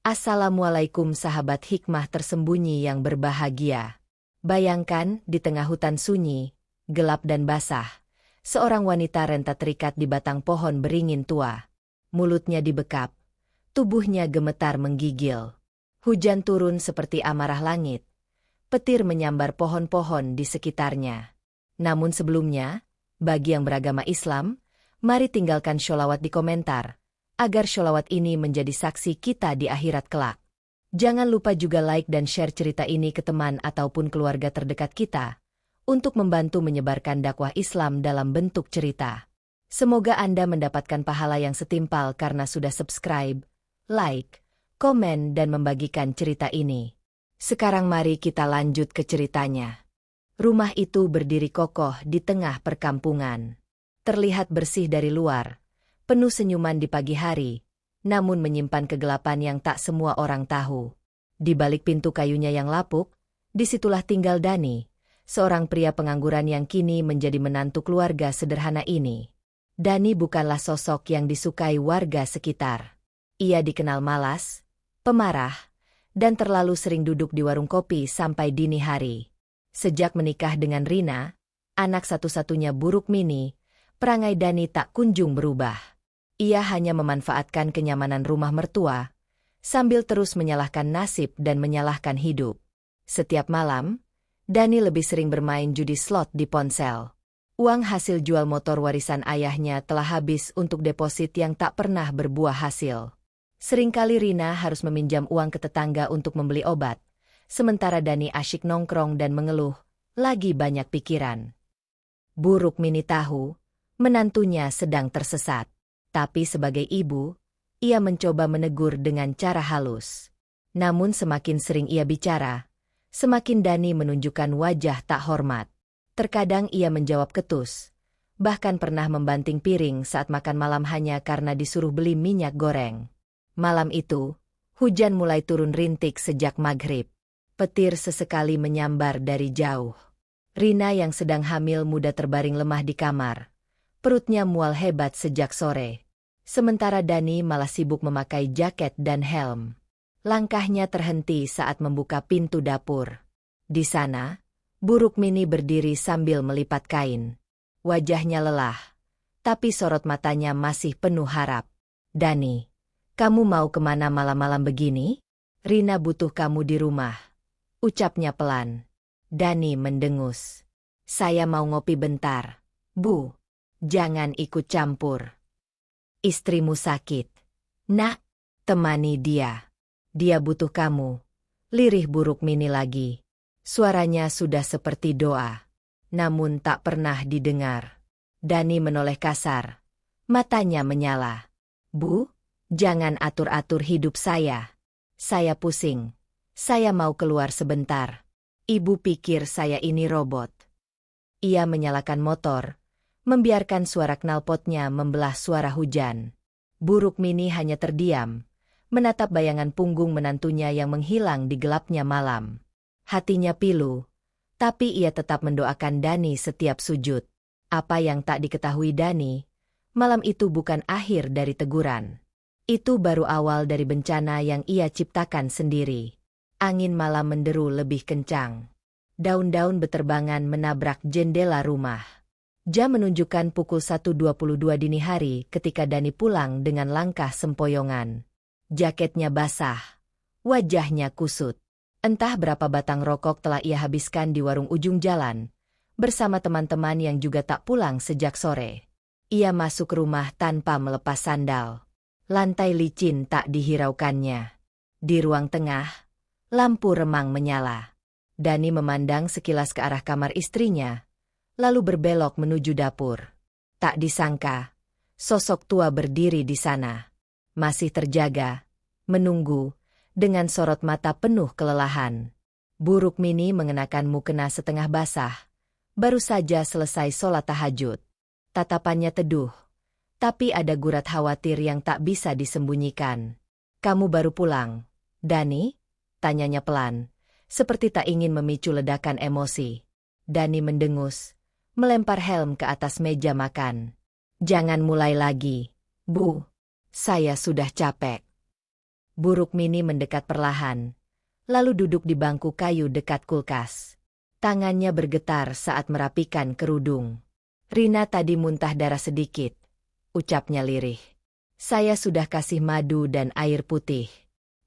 Assalamualaikum sahabat hikmah tersembunyi yang berbahagia. Bayangkan di tengah hutan sunyi, gelap dan basah, seorang wanita renta terikat di batang pohon beringin tua. Mulutnya dibekap, tubuhnya gemetar menggigil. Hujan turun seperti amarah langit. Petir menyambar pohon-pohon di sekitarnya. Namun sebelumnya, bagi yang beragama Islam, mari tinggalkan sholawat di komentar, agar sholawat ini menjadi saksi kita di akhirat kelak. Jangan lupa juga like dan share cerita ini ke teman ataupun keluarga terdekat kita, untuk membantu menyebarkan dakwah Islam dalam bentuk cerita. Semoga Anda mendapatkan pahala yang setimpal karena sudah subscribe, like, komen dan membagikan cerita ini. Sekarang mari kita lanjut ke ceritanya. Rumah itu berdiri kokoh di tengah perkampungan. Terlihat bersih dari luar, penuh senyuman di pagi hari, namun menyimpan kegelapan yang tak semua orang tahu. Di balik pintu kayunya yang lapuk, disitulah tinggal Dani, seorang pria pengangguran yang kini menjadi menantu keluarga sederhana ini. Dani bukanlah sosok yang disukai warga sekitar. Ia dikenal malas, pemarah, dan terlalu sering duduk di warung kopi sampai dini hari. Sejak menikah dengan Rina, anak satu-satunya buruk Mini, perangai Dani tak kunjung berubah. Ia hanya memanfaatkan kenyamanan rumah mertua, sambil terus menyalahkan nasib dan menyalahkan hidup. Setiap malam, Dani lebih sering bermain judi slot di ponsel. Uang hasil jual motor warisan ayahnya telah habis untuk deposit yang tak pernah berbuah hasil. Seringkali Rina harus meminjam uang ke tetangga untuk membeli obat, sementara Dani asyik nongkrong dan mengeluh, lagi banyak pikiran. Buruk Mini tahu, menantunya sedang tersesat. Tapi sebagai ibu, ia mencoba menegur dengan cara halus. Namun semakin sering ia bicara, semakin Dani menunjukkan wajah tak hormat. Terkadang ia menjawab ketus, bahkan pernah membanting piring saat makan malam hanya karena disuruh beli minyak goreng. Malam itu, hujan mulai turun rintik sejak maghrib. Petir sesekali menyambar dari jauh. Rina yang sedang hamil muda terbaring lemah di kamar. Perutnya mual hebat sejak sore. Sementara Dani malah sibuk memakai jaket dan helm. Langkahnya terhenti saat membuka pintu dapur. Di sana, buruk Mini berdiri sambil melipat kain. Wajahnya lelah, tapi sorot matanya masih penuh harap. Dani, kamu mau kemana malam-malam begini? Rina butuh kamu di rumah, ucapnya pelan. Dani mendengus. Saya mau ngopi bentar. Bu, jangan ikut campur. Istrimu sakit. Nak, temani dia. Dia butuh kamu. Lirih buruk Mini lagi. Suaranya sudah seperti doa, namun tak pernah didengar. Dani menoleh kasar. Matanya menyala. Bu, jangan atur-atur hidup saya. Saya pusing. Saya mau keluar sebentar. Ibu pikir saya ini robot. Ia menyalakan motor, membiarkan suara knalpotnya membelah suara hujan. Buruk Mini hanya terdiam, menatap bayangan punggung menantunya yang menghilang di gelapnya malam. Hatinya pilu, tapi ia tetap mendoakan Dani setiap sujud. Apa yang tak diketahui Dani, malam itu bukan akhir dari teguran. Itu baru awal dari bencana yang ia ciptakan sendiri. Angin malam menderu lebih kencang. Daun-daun beterbangan menabrak jendela rumah. Jam menunjukkan pukul 1.22 dini hari ketika Dani pulang dengan langkah sempoyongan. Jaketnya basah, wajahnya kusut. Entah berapa batang rokok telah ia habiskan di warung ujung jalan, bersama teman-teman yang juga tak pulang sejak sore. Ia masuk rumah tanpa melepas sandal. Lantai licin tak dihiraukannya. Di ruang tengah, lampu remang menyala. Dani memandang sekilas ke arah kamar istrinya, lalu berbelok menuju dapur. Tak disangka, sosok tua berdiri di sana. Masih terjaga, menunggu, dengan sorot mata penuh kelelahan. Buruk Mini mengenakan mukena setengah basah, baru saja selesai sholat tahajud. Tatapannya teduh, tapi ada gurat khawatir yang tak bisa disembunyikan. Kamu baru pulang, Dani? Tanyanya pelan, seperti tak ingin memicu ledakan emosi. Dani mendengus, melempar helm ke atas meja makan. Jangan mulai lagi, Bu. Saya sudah capek. Buruk Mini mendekat perlahan, lalu duduk di bangku kayu dekat kulkas. Tangannya bergetar saat merapikan kerudung. Rina tadi muntah darah sedikit, ucapnya lirih. Saya sudah kasih madu dan air putih.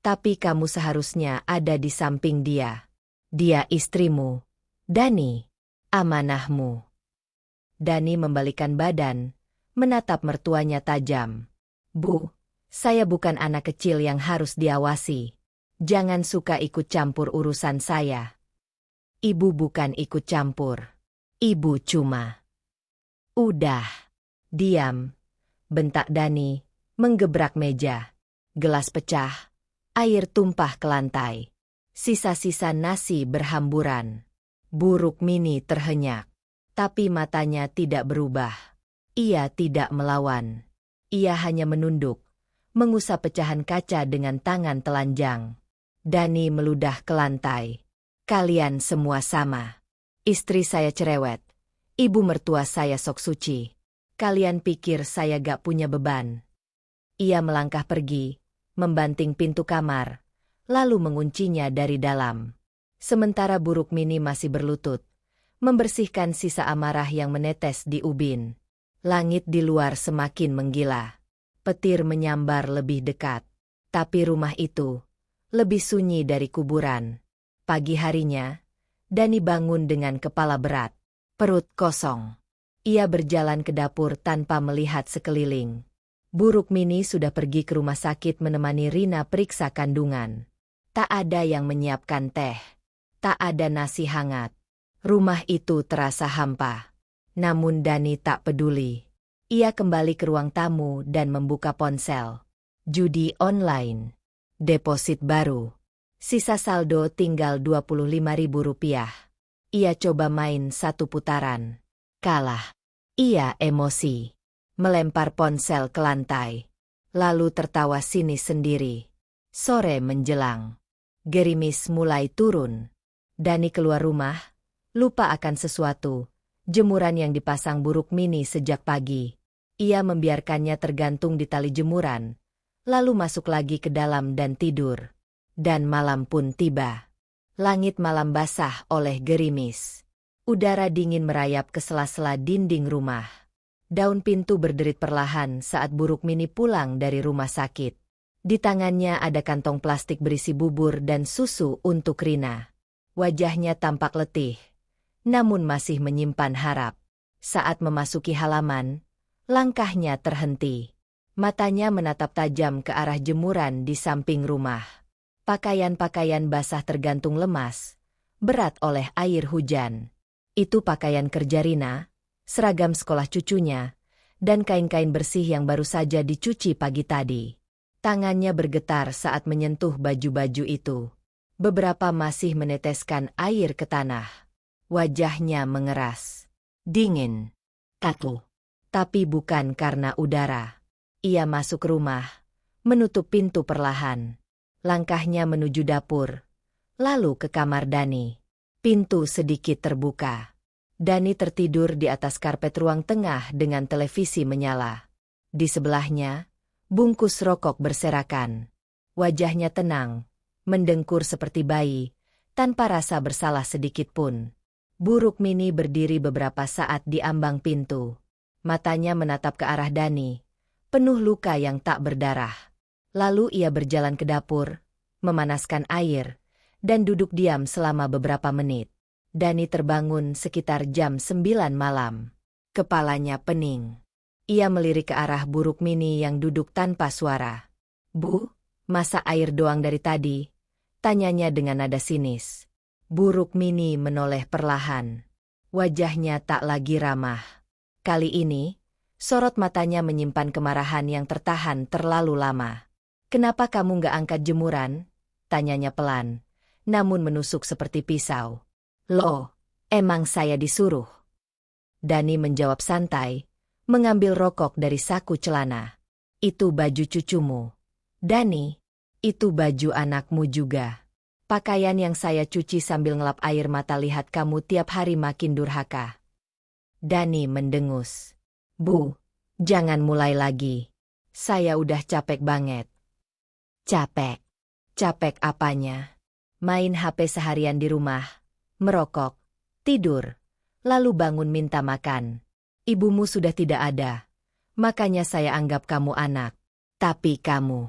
Tapi kamu seharusnya ada di samping dia. Dia istrimu. Dani, amanahmu. Dani membalikkan badan, menatap mertuanya tajam. Bu, saya bukan anak kecil yang harus diawasi. Jangan suka ikut campur urusan saya. Ibu bukan ikut campur. Ibu cuma... Udah. Diam, bentak Dani, menggebrak meja. Gelas pecah, air tumpah ke lantai. Sisa-sisa nasi berhamburan. Buruk Mini terhenyak. Tapi matanya tidak berubah. Ia tidak melawan. Ia hanya menunduk, mengusap pecahan kaca dengan tangan telanjang. Dani meludah ke lantai. Kalian semua sama. Istri saya cerewet. Ibu mertua saya sok suci. Kalian pikir saya gak punya beban? Ia melangkah pergi, membanting pintu kamar, lalu menguncinya dari dalam. Sementara Buruk Mini masih berlutut, membersihkan sisa amarah yang menetes di ubin. Langit di luar semakin menggila. Petir menyambar lebih dekat. Tapi rumah itu lebih sunyi dari kuburan. Pagi harinya, Dani bangun dengan kepala berat, perut kosong. Ia berjalan ke dapur tanpa melihat sekeliling. Buruk Mini sudah pergi ke rumah sakit menemani Rina periksa kandungan. Tak ada yang menyiapkan teh. Tak ada nasi hangat. Rumah itu terasa hampa. Namun Dani tak peduli. Ia kembali ke ruang tamu dan membuka ponsel. Judi online. Deposit baru. Sisa saldo tinggal Rp25.000. Ia coba main 1 putaran. Kalah. Ia emosi. Melempar ponsel ke lantai. Lalu tertawa sinis sendiri. Sore menjelang. Gerimis mulai turun. Dani keluar rumah, lupa akan sesuatu. Jemuran yang dipasang Buruk Mini sejak pagi. Ia membiarkannya tergantung di tali jemuran, lalu masuk lagi ke dalam dan tidur. Dan malam pun tiba. Langit malam basah oleh gerimis. Udara dingin merayap ke sela-sela dinding rumah. Daun pintu berderit perlahan saat Buruk Mini pulang dari rumah sakit. Di tangannya ada kantong plastik berisi bubur dan susu untuk Rina. Wajahnya tampak letih, namun masih menyimpan harap. Saat memasuki halaman, langkahnya terhenti. Matanya menatap tajam ke arah jemuran di samping rumah. Pakaian-pakaian basah tergantung lemas, berat oleh air hujan. Itu pakaian kerja Rina, seragam sekolah cucunya, dan kain-kain bersih yang baru saja dicuci pagi tadi. Tangannya bergetar saat menyentuh baju-baju itu. Beberapa masih meneteskan air ke tanah. Wajahnya mengeras. Dingin. Kaku. Tapi bukan karena udara. Ia masuk rumah, menutup pintu perlahan. Langkahnya menuju dapur, lalu ke kamar Dani. Pintu sedikit terbuka. Dani tertidur di atas karpet ruang tengah dengan televisi menyala. Di sebelahnya, bungkus rokok berserakan. Wajahnya tenang, mendengkur seperti bayi, tanpa rasa bersalah sedikit pun. Buruk Mini berdiri beberapa saat di ambang pintu. Matanya menatap ke arah Dani, penuh luka yang tak berdarah. Lalu ia berjalan ke dapur, memanaskan air, dan duduk diam selama beberapa menit. Dani terbangun sekitar jam 9 malam. Kepalanya pening. Ia melirik ke arah Buruk Mini yang duduk tanpa suara. Bu, masa air doang dari tadi? Tanyanya dengan nada sinis. Buruk Mini menoleh perlahan. Wajahnya tak lagi ramah. Kali ini, sorot matanya menyimpan kemarahan yang tertahan terlalu lama. Kenapa kamu gak angkat jemuran? Tanyanya pelan, namun menusuk seperti pisau. Loh, emang saya disuruh? Dani menjawab santai, mengambil rokok dari saku celana. Itu baju cucumu. Dani, itu baju anakmu juga. Pakaian yang saya cuci sambil ngelap air mata lihat kamu tiap hari makin durhaka. Dani mendengus. Bu, jangan mulai lagi. Saya udah capek banget. Capek. Capek apanya? Main HP seharian di rumah, merokok, tidur, lalu bangun minta makan. Ibumu sudah tidak ada, makanya saya anggap kamu anak. Tapi kamu...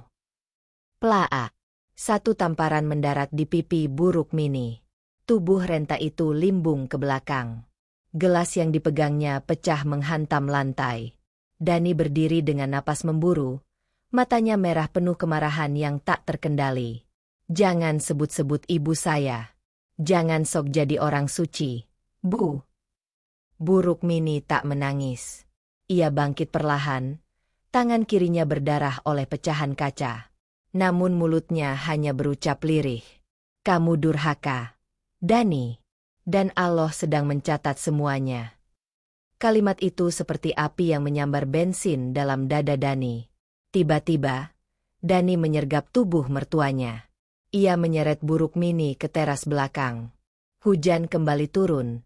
Plaa. Satu tamparan mendarat di pipi buruk Mini. Tubuh Renta itu limbung ke belakang. Gelas yang dipegangnya pecah menghantam lantai. Dani berdiri dengan napas memburu, matanya merah penuh kemarahan yang tak terkendali. Jangan sebut-sebut ibu saya. Jangan sok jadi orang suci, Bu. Buruk Mini tak menangis. Ia bangkit perlahan, tangan kirinya berdarah oleh pecahan kaca. Namun mulutnya hanya berucap lirih. Kamu durhaka, Dani. Dan Allah sedang mencatat semuanya. Kalimat itu seperti api yang menyambar bensin dalam dada Dani. Tiba-tiba, Dani menyergap tubuh mertuanya. Ia menyeret Buruk Mini ke teras belakang. Hujan kembali turun,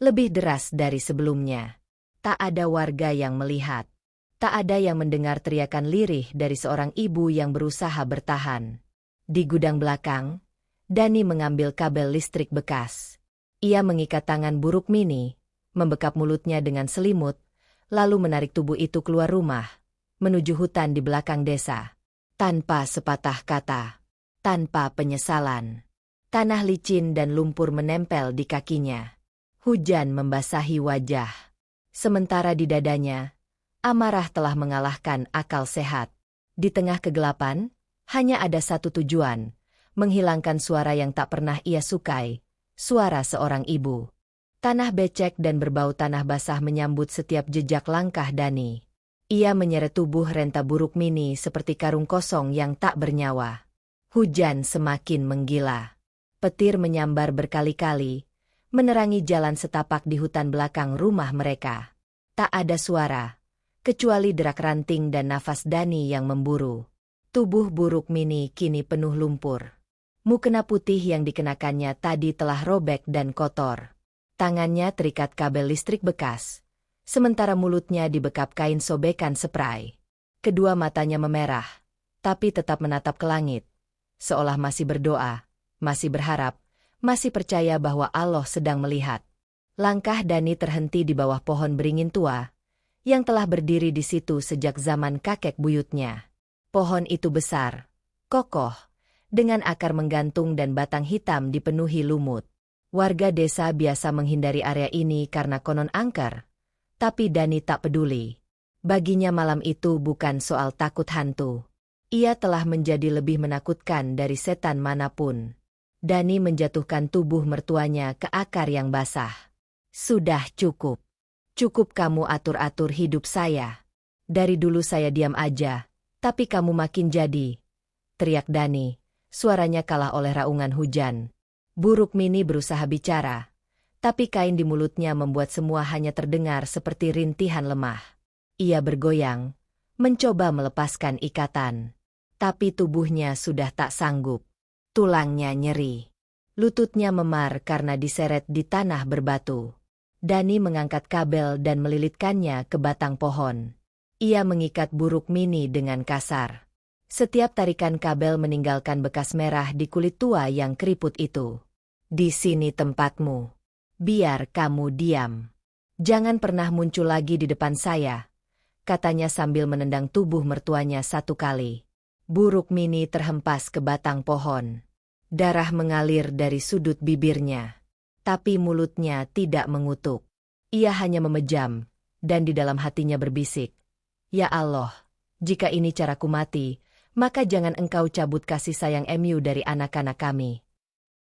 lebih deras dari sebelumnya. Tak ada warga yang melihat. Tak ada yang mendengar teriakan lirih dari seorang ibu yang berusaha bertahan. Di gudang belakang, Dani mengambil kabel listrik bekas. Ia mengikat tangan Buruk Mini, membekap mulutnya dengan selimut, lalu menarik tubuh itu keluar rumah, menuju hutan di belakang desa. Tanpa sepatah kata, tanpa penyesalan. Tanah licin dan lumpur menempel di kakinya. Hujan membasahi wajah. Sementara di dadanya, amarah telah mengalahkan akal sehat. Di tengah kegelapan, hanya ada satu tujuan, menghilangkan suara yang tak pernah ia sukai, suara seorang ibu. Tanah becek dan berbau tanah basah menyambut setiap jejak langkah Dani. Ia menyeret tubuh Renta Buruk Mini seperti karung kosong yang tak bernyawa. Hujan semakin menggila. Petir menyambar berkali-kali, menerangi jalan setapak di hutan belakang rumah mereka. Tak ada suara, kecuali derak ranting dan nafas Dani yang memburu. Tubuh Buruk Mini kini penuh lumpur. Mukena putih yang dikenakannya tadi telah robek dan kotor. Tangannya terikat kabel listrik bekas, sementara mulutnya dibekap kain sobekan spray. Kedua matanya memerah, tapi tetap menatap ke langit, seolah masih berdoa, masih berharap, masih percaya bahwa Allah sedang melihat. Langkah Dani terhenti di bawah pohon beringin tua, yang telah berdiri di situ sejak zaman kakek buyutnya. Pohon itu besar, kokoh, dengan akar menggantung dan batang hitam dipenuhi lumut. Warga desa biasa menghindari area ini karena konon angker, tapi Dani tak peduli. Baginya malam itu bukan soal takut hantu. Ia telah menjadi lebih menakutkan dari setan manapun. Dani menjatuhkan tubuh mertuanya ke akar yang basah. Sudah cukup. Cukup kamu atur-atur hidup saya. Dari dulu saya diam aja, tapi kamu makin jadi. Teriak Dani, suaranya kalah oleh raungan hujan. Buruk Mini berusaha bicara, tapi kain di mulutnya membuat semua hanya terdengar seperti rintihan lemah. Ia bergoyang, mencoba melepaskan ikatan. Tapi tubuhnya sudah tak sanggup. Tulangnya nyeri. Lututnya memar karena diseret di tanah berbatu. Dani mengangkat kabel dan melilitkannya ke batang pohon. Ia mengikat Buruk Mini dengan kasar. Setiap tarikan kabel meninggalkan bekas merah di kulit tua yang keriput itu. Di sini tempatmu. Biar kamu diam. Jangan pernah muncul lagi di depan saya, katanya sambil menendang tubuh mertuanya satu kali. Buruk Mini terhempas ke batang pohon. Darah mengalir dari sudut bibirnya. Tapi mulutnya tidak mengutuk. Ia hanya memejam, dan di dalam hatinya berbisik, "Ya Allah, jika ini caraku mati, maka jangan engkau cabut kasih sayang MU dari anak-anak kami."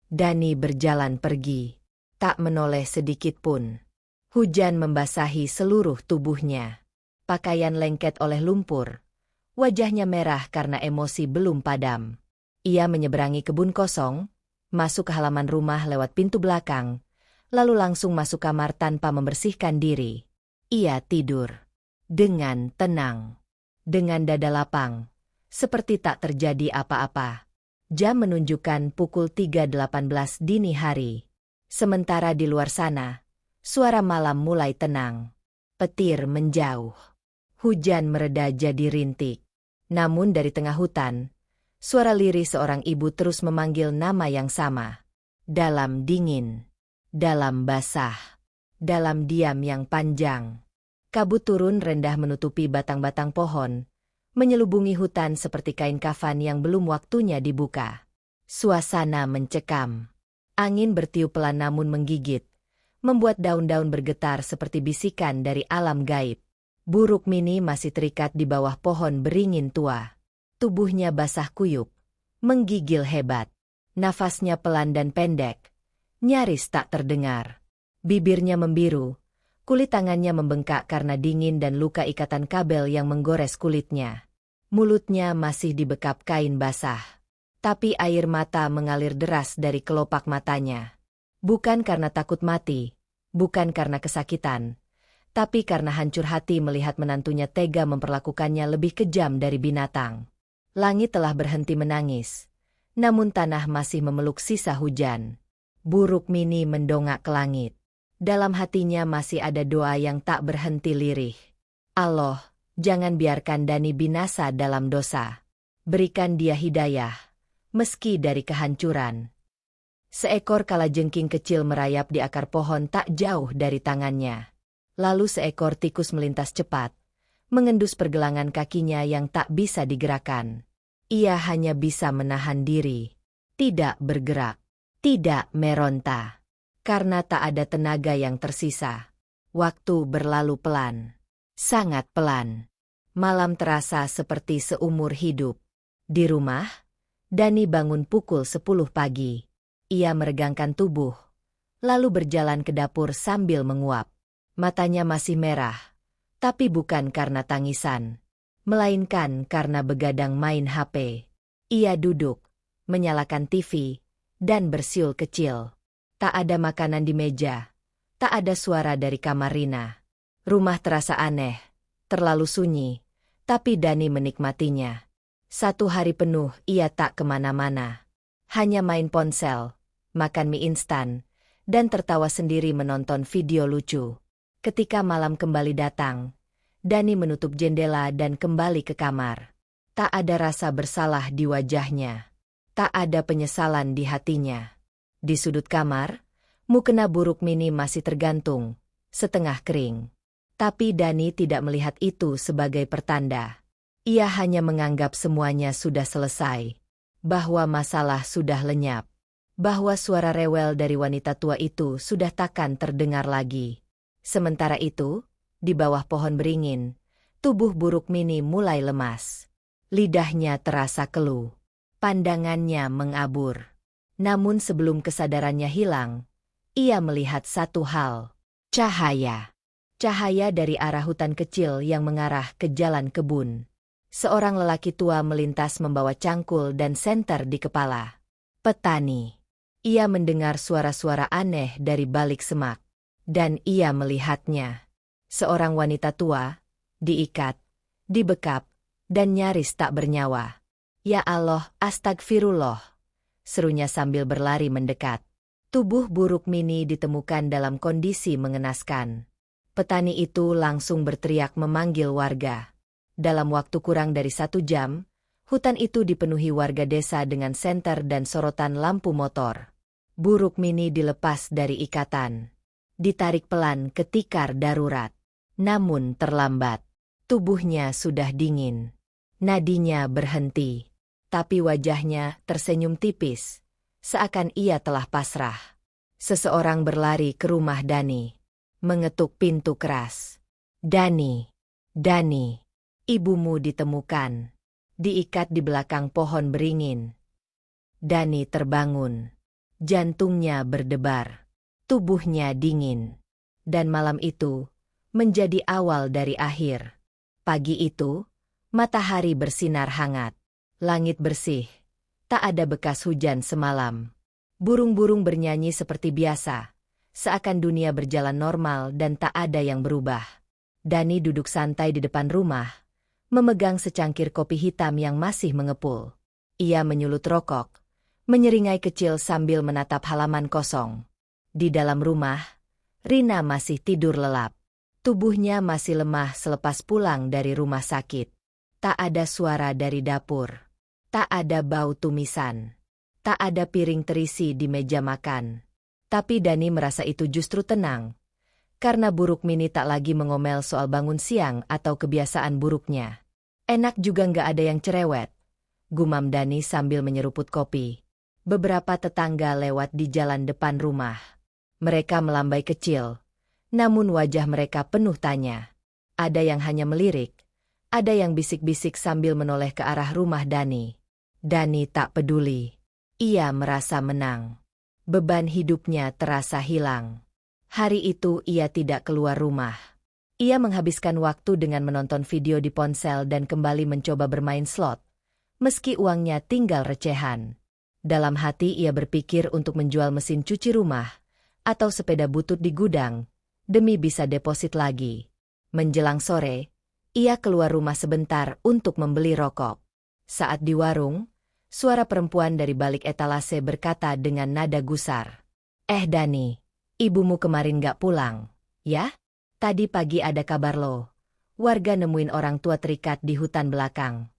Dani berjalan pergi, tak menoleh sedikit pun. Hujan membasahi seluruh tubuhnya. Pakaian lengket oleh lumpur. Wajahnya merah karena emosi belum padam. Ia menyeberangi kebun kosong, masuk ke halaman rumah lewat pintu belakang, lalu langsung masuk kamar tanpa membersihkan diri. Ia tidur dengan tenang, dengan dada lapang, seperti tak terjadi apa-apa. Jam menunjukkan pukul 3.18 dini hari. Sementara di luar sana, suara malam mulai tenang. Petir menjauh. Hujan mereda jadi rintik. Namun dari tengah hutan, Suara lirih seorang ibu terus memanggil nama yang sama. Dalam dingin, dalam basah, dalam diam yang panjang. Kabut turun rendah menutupi batang-batang pohon, menyelubungi hutan seperti kain kafan yang belum waktunya dibuka. Suasana mencekam. Angin bertiup pelan namun menggigit, membuat daun-daun bergetar seperti bisikan dari alam gaib. Buruk Mini masih terikat di bawah pohon beringin tua. Tubuhnya basah kuyup, menggigil hebat. Nafasnya pelan dan pendek, nyaris tak terdengar. Bibirnya membiru, kulit tangannya membengkak karena dingin dan luka ikatan kabel yang menggores kulitnya. Mulutnya masih dibekap kain basah, tapi air mata mengalir deras dari kelopak matanya. Bukan karena takut mati, bukan karena kesakitan, tapi karena hancur hati melihat menantunya tega memperlakukannya lebih kejam dari binatang. Langit telah berhenti menangis, namun tanah masih memeluk sisa hujan. Buruk Mini mendongak ke langit. Dalam hatinya masih ada doa yang tak berhenti lirih. Allah, jangan biarkan Dani binasa dalam dosa. Berikan dia hidayah, meski dari kehancuran. Seekor kalajengking kecil merayap di akar pohon tak jauh dari tangannya. Lalu seekor tikus melintas cepat, mengendus pergelangan kakinya yang tak bisa digerakkan. Ia hanya bisa menahan diri, tidak bergerak, tidak meronta, karena tak ada tenaga yang tersisa. Waktu berlalu pelan, sangat pelan. Malam terasa seperti seumur hidup. Di rumah, Dani bangun pukul 10 pagi. Ia meregangkan tubuh, lalu berjalan ke dapur sambil menguap. Matanya masih merah, tapi bukan karena tangisan, melainkan karena begadang main HP. Ia duduk, menyalakan TV, dan bersiul kecil. Tak ada makanan di meja, tak ada suara dari kamar Rina. Rumah terasa aneh, terlalu sunyi, tapi Dani menikmatinya. 1 hari penuh ia tak kemana-mana. Hanya main ponsel, makan mie instan, dan tertawa sendiri menonton video lucu. Ketika malam kembali datang, Dani menutup jendela dan kembali ke kamar. Tak ada rasa bersalah di wajahnya. Tak ada penyesalan di hatinya. Di sudut kamar, mukena Buruk Mini masih tergantung, setengah kering. Tapi Dani tidak melihat itu sebagai pertanda. Ia hanya menganggap semuanya sudah selesai. Bahwa masalah sudah lenyap. Bahwa suara rewel dari wanita tua itu sudah takkan terdengar lagi. Sementara itu, di bawah pohon beringin, tubuh Buruk Mini mulai lemas. Lidahnya terasa keluh. Pandangannya mengabur. Namun sebelum kesadarannya hilang, ia melihat satu hal. Cahaya. Cahaya dari arah hutan kecil yang mengarah ke jalan kebun. Seorang lelaki tua melintas membawa cangkul dan senter di kepala. Petani. Ia mendengar suara-suara aneh dari balik semak. Dan ia melihatnya. Seorang wanita tua, diikat, dibekap, dan nyaris tak bernyawa. Ya Allah, astagfirullah, serunya sambil berlari mendekat. Tubuh Buruk Mini ditemukan dalam kondisi mengenaskan. Petani itu langsung berteriak memanggil warga. Dalam waktu kurang dari 1 jam, hutan itu dipenuhi warga desa dengan senter dan sorotan lampu motor. Buruk Mini dilepas dari ikatan. Ditarik pelan ke tikar darurat. Namun terlambat. Tubuhnya sudah dingin. Nadinya berhenti. Tapi wajahnya tersenyum tipis. Seakan ia telah pasrah. Seseorang berlari ke rumah Dani. Mengetuk pintu keras. Dani. Dani. Ibumu ditemukan. Diikat di belakang pohon beringin. Dani terbangun. Jantungnya berdebar. Tubuhnya dingin. Dan malam itu menjadi awal dari akhir. Pagi itu, matahari bersinar hangat. Langit bersih. Tak ada bekas hujan semalam. Burung-burung bernyanyi seperti biasa. Seakan dunia berjalan normal dan tak ada yang berubah. Dani duduk santai di depan rumah, memegang secangkir kopi hitam yang masih mengepul. Ia menyulut rokok, menyeringai kecil sambil menatap halaman kosong. Di dalam rumah, Rina masih tidur lelap. Tubuhnya masih lemah selepas pulang dari rumah sakit. Tak ada suara dari dapur. Tak ada bau tumisan. Tak ada piring terisi di meja makan. Tapi Dani merasa itu justru tenang. Karena buruk Mini tak lagi mengomel soal bangun siang atau kebiasaan buruknya. Enak juga nggak ada yang cerewet, gumam Dani sambil menyeruput kopi. Beberapa tetangga lewat di jalan depan rumah. Mereka melambai kecil. Namun wajah mereka penuh tanya. Ada yang hanya melirik. Ada yang bisik-bisik sambil menoleh ke arah rumah Dani. Dani tak peduli. Ia merasa menang. Beban hidupnya terasa hilang. Hari itu ia tidak keluar rumah. Ia menghabiskan waktu dengan menonton video di ponsel dan kembali mencoba bermain slot. Meski uangnya tinggal recehan. Dalam hati ia berpikir untuk menjual mesin cuci rumah atau sepeda butut di gudang demi bisa deposit lagi. Menjelang sore, ia keluar rumah sebentar untuk membeli rokok. Saat di warung, suara perempuan dari balik etalase berkata dengan nada gusar. Dani, ibumu kemarin gak pulang, ya? Tadi pagi ada kabar lo. Warga nemuin orang tua terikat di hutan belakang.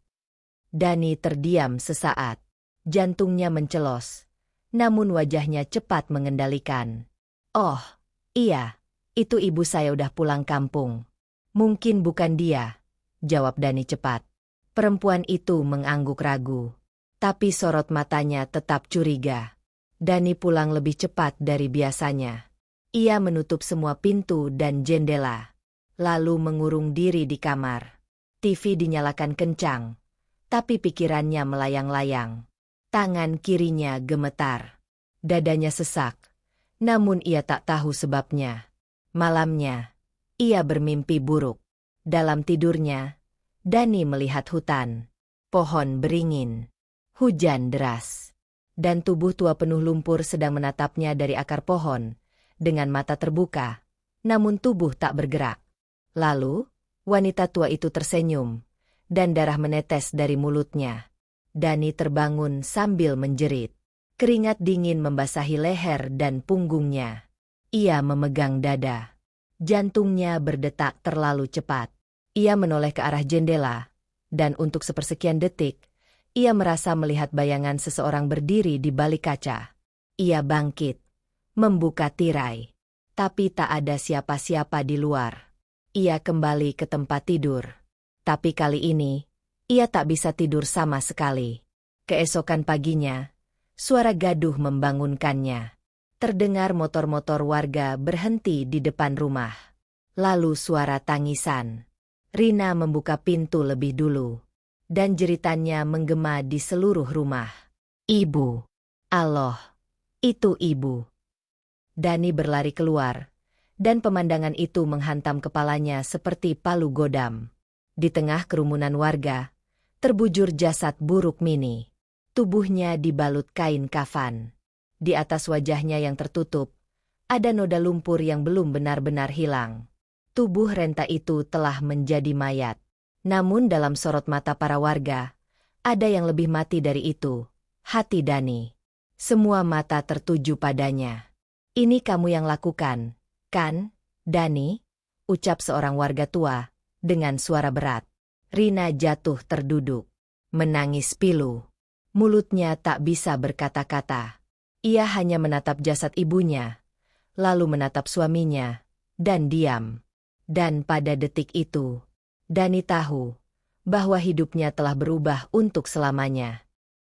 Dani terdiam sesaat. Jantungnya mencelos. Namun wajahnya cepat mengendalikan. Oh, iya. Itu ibu saya udah pulang kampung. Mungkin bukan dia, jawab Dani cepat. Perempuan itu mengangguk ragu. Tapi sorot matanya tetap curiga. Dani pulang lebih cepat dari biasanya. Ia menutup semua pintu dan jendela. Lalu mengurung diri di kamar. TV dinyalakan kencang. Tapi pikirannya melayang-layang. Tangan kirinya gemetar. Dadanya sesak. Namun ia tak tahu sebabnya. Malamnya, ia bermimpi buruk. Dalam tidurnya, Dani melihat hutan. Pohon beringin. Hujan deras. Dan tubuh tua penuh lumpur sedang menatapnya dari akar pohon. Dengan mata terbuka. Namun tubuh tak bergerak. Lalu, wanita tua itu tersenyum. Dan darah menetes dari mulutnya. Dani terbangun sambil menjerit. Keringat dingin membasahi leher dan punggungnya. Ia memegang dada. Jantungnya berdetak terlalu cepat. Ia menoleh ke arah jendela. Dan untuk sepersekian detik, ia merasa melihat bayangan seseorang berdiri di balik kaca. Ia bangkit, membuka tirai. Tapi tak ada siapa-siapa di luar. Ia kembali ke tempat tidur. Tapi kali ini, ia tak bisa tidur sama sekali. Keesokan paginya, suara gaduh membangunkannya. Terdengar motor-motor warga berhenti di depan rumah. Lalu suara tangisan. Rina membuka pintu lebih dulu. Dan jeritannya menggema di seluruh rumah. Ibu. Allah. Itu ibu. Dani berlari keluar. Dan pemandangan itu menghantam kepalanya seperti palu godam. Di tengah kerumunan warga, terbujur jasad buruk Mini. Tubuhnya dibalut kain kafan. Di atas wajahnya yang tertutup, ada noda lumpur yang belum benar-benar hilang. Tubuh renta itu telah menjadi mayat. Namun dalam sorot mata para warga, ada yang lebih mati dari itu, hati Dani. Semua mata tertuju padanya. Ini kamu yang lakukan, kan, Dani? Ucap seorang warga tua, dengan suara berat. Rina jatuh terduduk, menangis pilu. Mulutnya tak bisa berkata-kata. Ia hanya menatap jasad ibunya, lalu menatap suaminya, dan diam. Dan pada detik itu, Dani tahu bahwa hidupnya telah berubah untuk selamanya.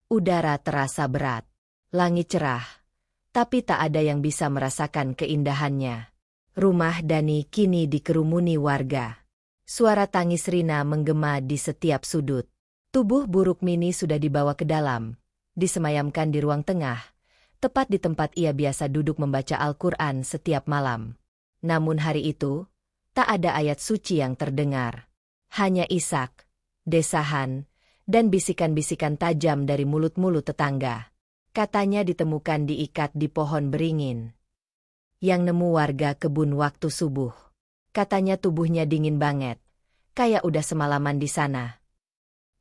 Udara terasa berat, langit cerah, tapi tak ada yang bisa merasakan keindahannya. Rumah Dani kini dikerumuni warga. Suara tangis Rina menggema di setiap sudut. Tubuh buruk Mini sudah dibawa ke dalam, disemayamkan di ruang tengah, tepat di tempat ia biasa duduk membaca Al-Quran setiap malam. Namun hari itu, tak ada ayat suci yang terdengar. Hanya isak, desahan, dan bisikan-bisikan tajam dari mulut-mulut tetangga. Katanya ditemukan diikat di pohon beringin. Yang nemu warga kebun waktu subuh. Katanya tubuhnya dingin banget, kayak udah semalaman di sana.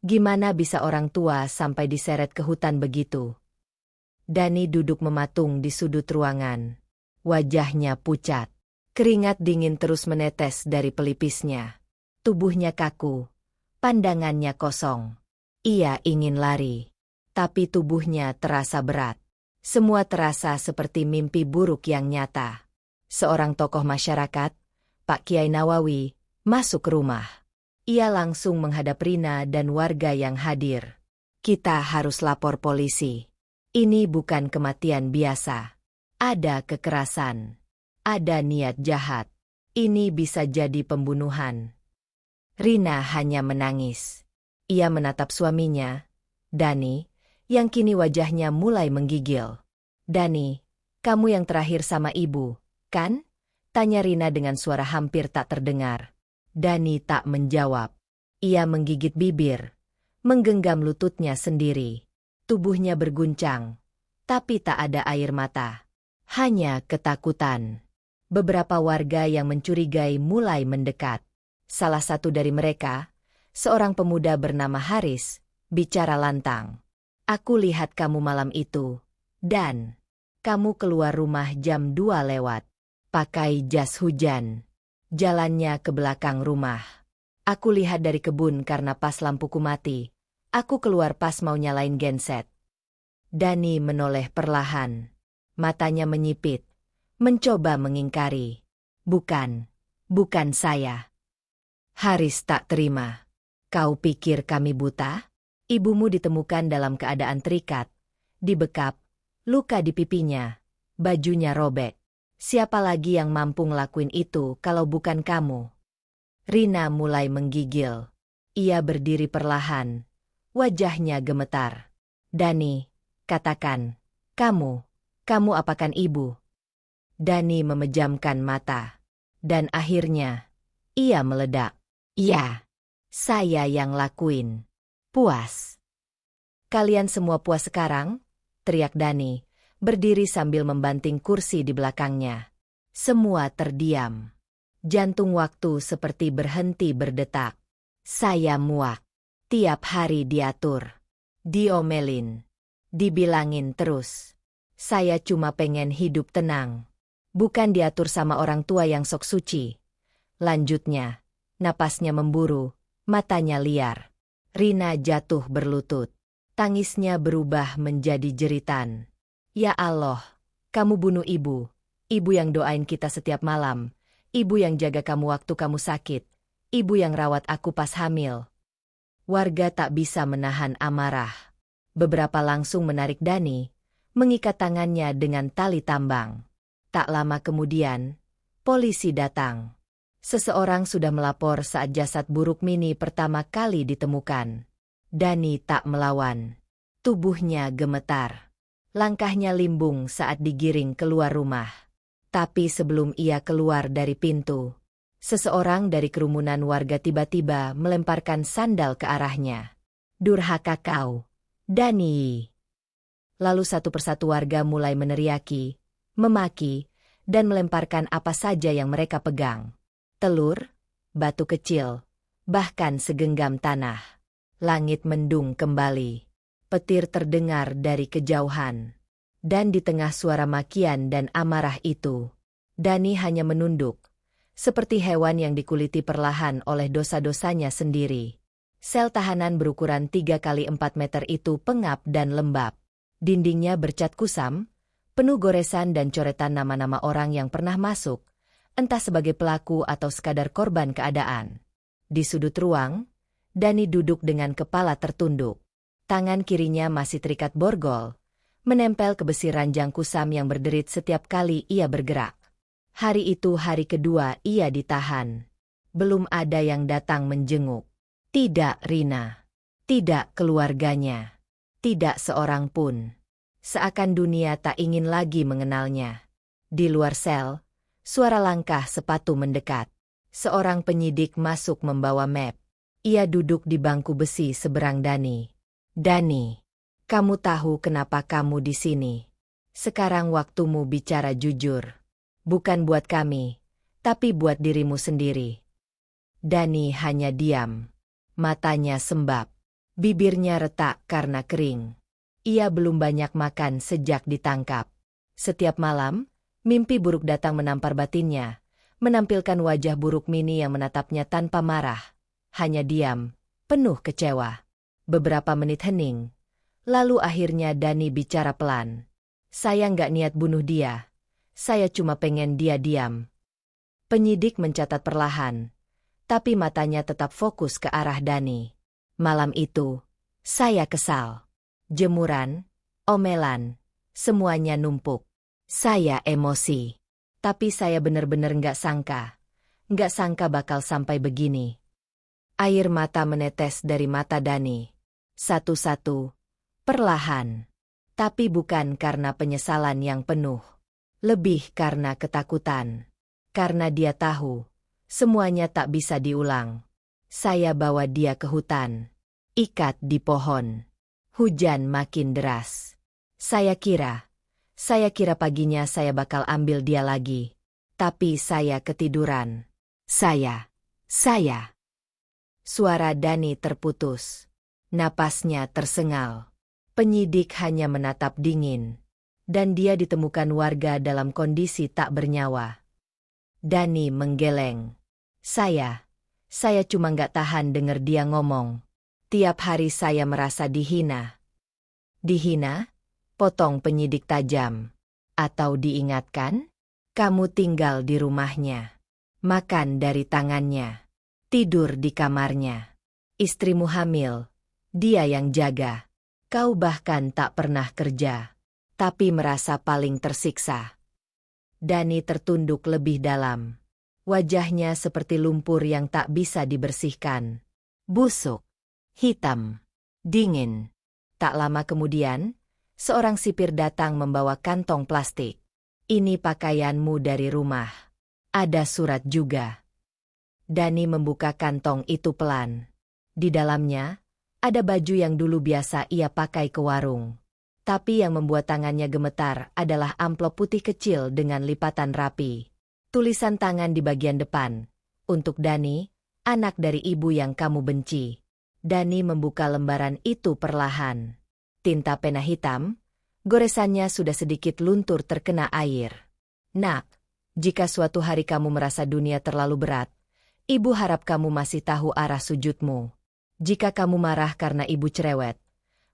Gimana bisa orang tua sampai diseret ke hutan begitu? Dani duduk mematung di sudut ruangan. Wajahnya pucat. Keringat dingin terus menetes dari pelipisnya. Tubuhnya kaku. Pandangannya kosong. Ia ingin lari, tapi tubuhnya terasa berat. Semua terasa seperti mimpi buruk yang nyata. Seorang tokoh masyarakat, Pak Kiai Nawawi, masuk rumah. Ia langsung menghadap Rina dan warga yang hadir. Kita harus lapor polisi. Ini bukan kematian biasa. Ada kekerasan. Ada niat jahat. Ini bisa jadi pembunuhan. Rina hanya menangis. Ia menatap suaminya, Dani, yang kini wajahnya mulai menggigil. Dani, kamu yang terakhir sama ibu, kan? Tanya Rina dengan suara hampir tak terdengar. Dani tak menjawab. Ia menggigit bibir, menggenggam lututnya sendiri. Tubuhnya berguncang, tapi tak ada air mata. Hanya ketakutan. Beberapa warga yang mencurigai mulai mendekat. Salah satu dari mereka, seorang pemuda bernama Haris, bicara lantang. Aku lihat kamu malam itu, dan kamu keluar rumah jam 2 lewat. Pakai jas hujan. Jalannya ke belakang rumah. Aku lihat dari kebun karena pas lampuku mati. Aku keluar pas mau nyalain genset. Dani menoleh perlahan. Matanya menyipit. Mencoba mengingkari. Bukan saya. Haris tak terima. Kau pikir kami buta? Ibumu ditemukan dalam keadaan terikat, dibekap, luka di pipinya, bajunya robek. Siapa lagi yang mampu ngelakuin itu kalau bukan kamu? Rina mulai menggigil. Ia berdiri perlahan. Wajahnya gemetar. Dani, katakan, kamu apakan ibu? Dani memejamkan mata. Dan akhirnya, ia meledak. Ya, saya yang lakuin. Puas. Kalian semua puas sekarang? Teriak Dani, berdiri sambil membanting kursi di belakangnya. Semua terdiam. Jantung waktu seperti berhenti berdetak. Saya muak. Tiap hari diatur. Diomelin. Dibilangin terus. Saya cuma pengen hidup tenang. Bukan diatur sama orang tua yang sok suci. Lanjutnya, napasnya memburu, matanya liar. Rina jatuh berlutut. Tangisnya berubah menjadi jeritan. Ya Allah, kamu bunuh ibu. Ibu yang doain kita setiap malam. Ibu yang jaga kamu waktu kamu sakit. Ibu yang rawat aku pas hamil. Warga tak bisa menahan amarah. Beberapa langsung menarik Dani, mengikat tangannya dengan tali tambang. Tak lama kemudian, polisi datang. Seseorang sudah melapor saat jasad buruk Mini pertama kali ditemukan. Dani tak melawan. Tubuhnya gemetar. Langkahnya limbung saat digiring keluar rumah. Tapi sebelum ia keluar dari pintu, seseorang dari kerumunan warga tiba-tiba melemparkan sandal ke arahnya. Durhaka kau, Dani. Lalu satu persatu warga mulai meneriaki, memaki, dan melemparkan apa saja yang mereka pegang. Telur, batu kecil, bahkan segenggam tanah. Langit mendung kembali. Petir terdengar dari kejauhan. Dan di tengah suara makian dan amarah itu, Dani hanya menunduk, seperti hewan yang dikuliti perlahan oleh dosa-dosanya sendiri. Sel tahanan berukuran 3 kali 4 meter itu pengap dan lembab. Dindingnya bercat kusam, penuh goresan dan coretan nama-nama orang yang pernah masuk, entah sebagai pelaku atau sekadar korban keadaan. Di sudut ruang, Dani duduk dengan kepala tertunduk. Tangan kirinya masih terikat borgol, menempel ke besi ranjang kusam yang berderit setiap kali ia bergerak. Hari itu hari kedua ia ditahan. Belum ada yang datang menjenguk. Tidak Rina. Tidak keluarganya. Tidak seorang pun. Seakan dunia tak ingin lagi mengenalnya. Di luar sel, suara langkah sepatu mendekat. Seorang penyidik masuk membawa map. Ia duduk di bangku besi seberang Dani. Dani, kamu tahu kenapa kamu di sini? Sekarang waktumu bicara jujur. Bukan buat kami, tapi buat dirimu sendiri. Dani hanya diam. Matanya sembab. Bibirnya retak karena kering. Ia belum banyak makan sejak ditangkap. Setiap malam, mimpi buruk datang menampar batinnya, menampilkan wajah buruk Mini yang menatapnya tanpa marah. Hanya diam, penuh kecewa. Beberapa menit hening. Lalu akhirnya Dani bicara pelan. Saya nggak niat bunuh dia. Saya cuma pengen dia diam. Penyidik mencatat perlahan. Tapi matanya tetap fokus ke arah Dani. Malam itu, saya kesal. Jemuran, omelan, semuanya numpuk. Saya emosi. Tapi saya benar-benar nggak sangka. Nggak sangka bakal sampai begini. Air mata menetes dari mata Dani. Satu-satu. Perlahan. Tapi bukan karena penyesalan yang penuh. Lebih karena ketakutan. Karena dia tahu, semuanya tak bisa diulang. Saya bawa dia ke hutan. Ikat di pohon. Hujan makin deras. Saya kira paginya saya bakal ambil dia lagi. Tapi saya ketiduran. Saya. Suara Dani terputus. Napasnya tersengal. Penyidik hanya menatap dingin. Dan dia ditemukan warga dalam kondisi tak bernyawa. Dani menggeleng. Saya cuma nggak tahan denger dia ngomong. Tiap hari saya merasa dihina. Dihina? Potong penyidik tajam. Atau diingatkan? Kamu tinggal di rumahnya. Makan dari tangannya. Tidur di kamarnya. Istrimu hamil. Dia yang jaga. Kau bahkan tak pernah kerja. Tapi merasa paling tersiksa. Dani tertunduk lebih dalam. Wajahnya seperti lumpur yang tak bisa dibersihkan. Busuk. Hitam. Dingin. Tak lama kemudian, seorang sipir datang membawa kantong plastik. Ini pakaianmu dari rumah. Ada surat juga. Dani membuka kantong itu pelan. Di dalamnya, ada baju yang dulu biasa ia pakai ke warung. Tapi yang membuat tangannya gemetar adalah amplop putih kecil dengan lipatan rapi. Tulisan tangan di bagian depan. Untuk Dani, anak dari ibu yang kamu benci. Dani membuka lembaran itu perlahan. Tinta pena hitam, goresannya sudah sedikit luntur terkena air. Nak, jika suatu hari kamu merasa dunia terlalu berat, ibu harap kamu masih tahu arah sujudmu. Jika kamu marah karena ibu cerewet,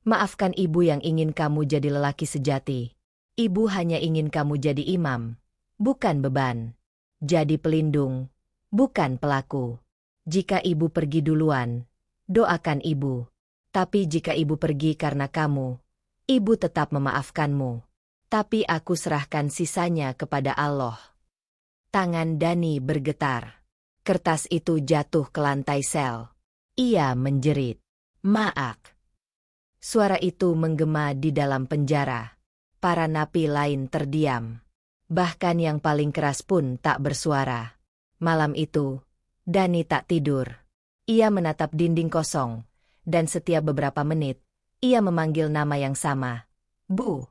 maafkan ibu yang ingin kamu jadi lelaki sejati. Ibu hanya ingin kamu jadi imam, bukan beban. Jadi pelindung, bukan pelaku. Jika ibu pergi duluan, doakan ibu. Tapi jika ibu pergi karena kamu, ibu tetap memaafkanmu. Tapi aku serahkan sisanya kepada Allah. Tangan Dani bergetar. Kertas itu jatuh ke lantai sel. Ia menjerit. Maak. Suara itu menggema di dalam penjara. Para napi lain terdiam. Bahkan yang paling keras pun tak bersuara. Malam itu, Dani tak tidur. Ia menatap dinding kosong. Dan setiap beberapa menit, ia memanggil nama yang sama. Bu.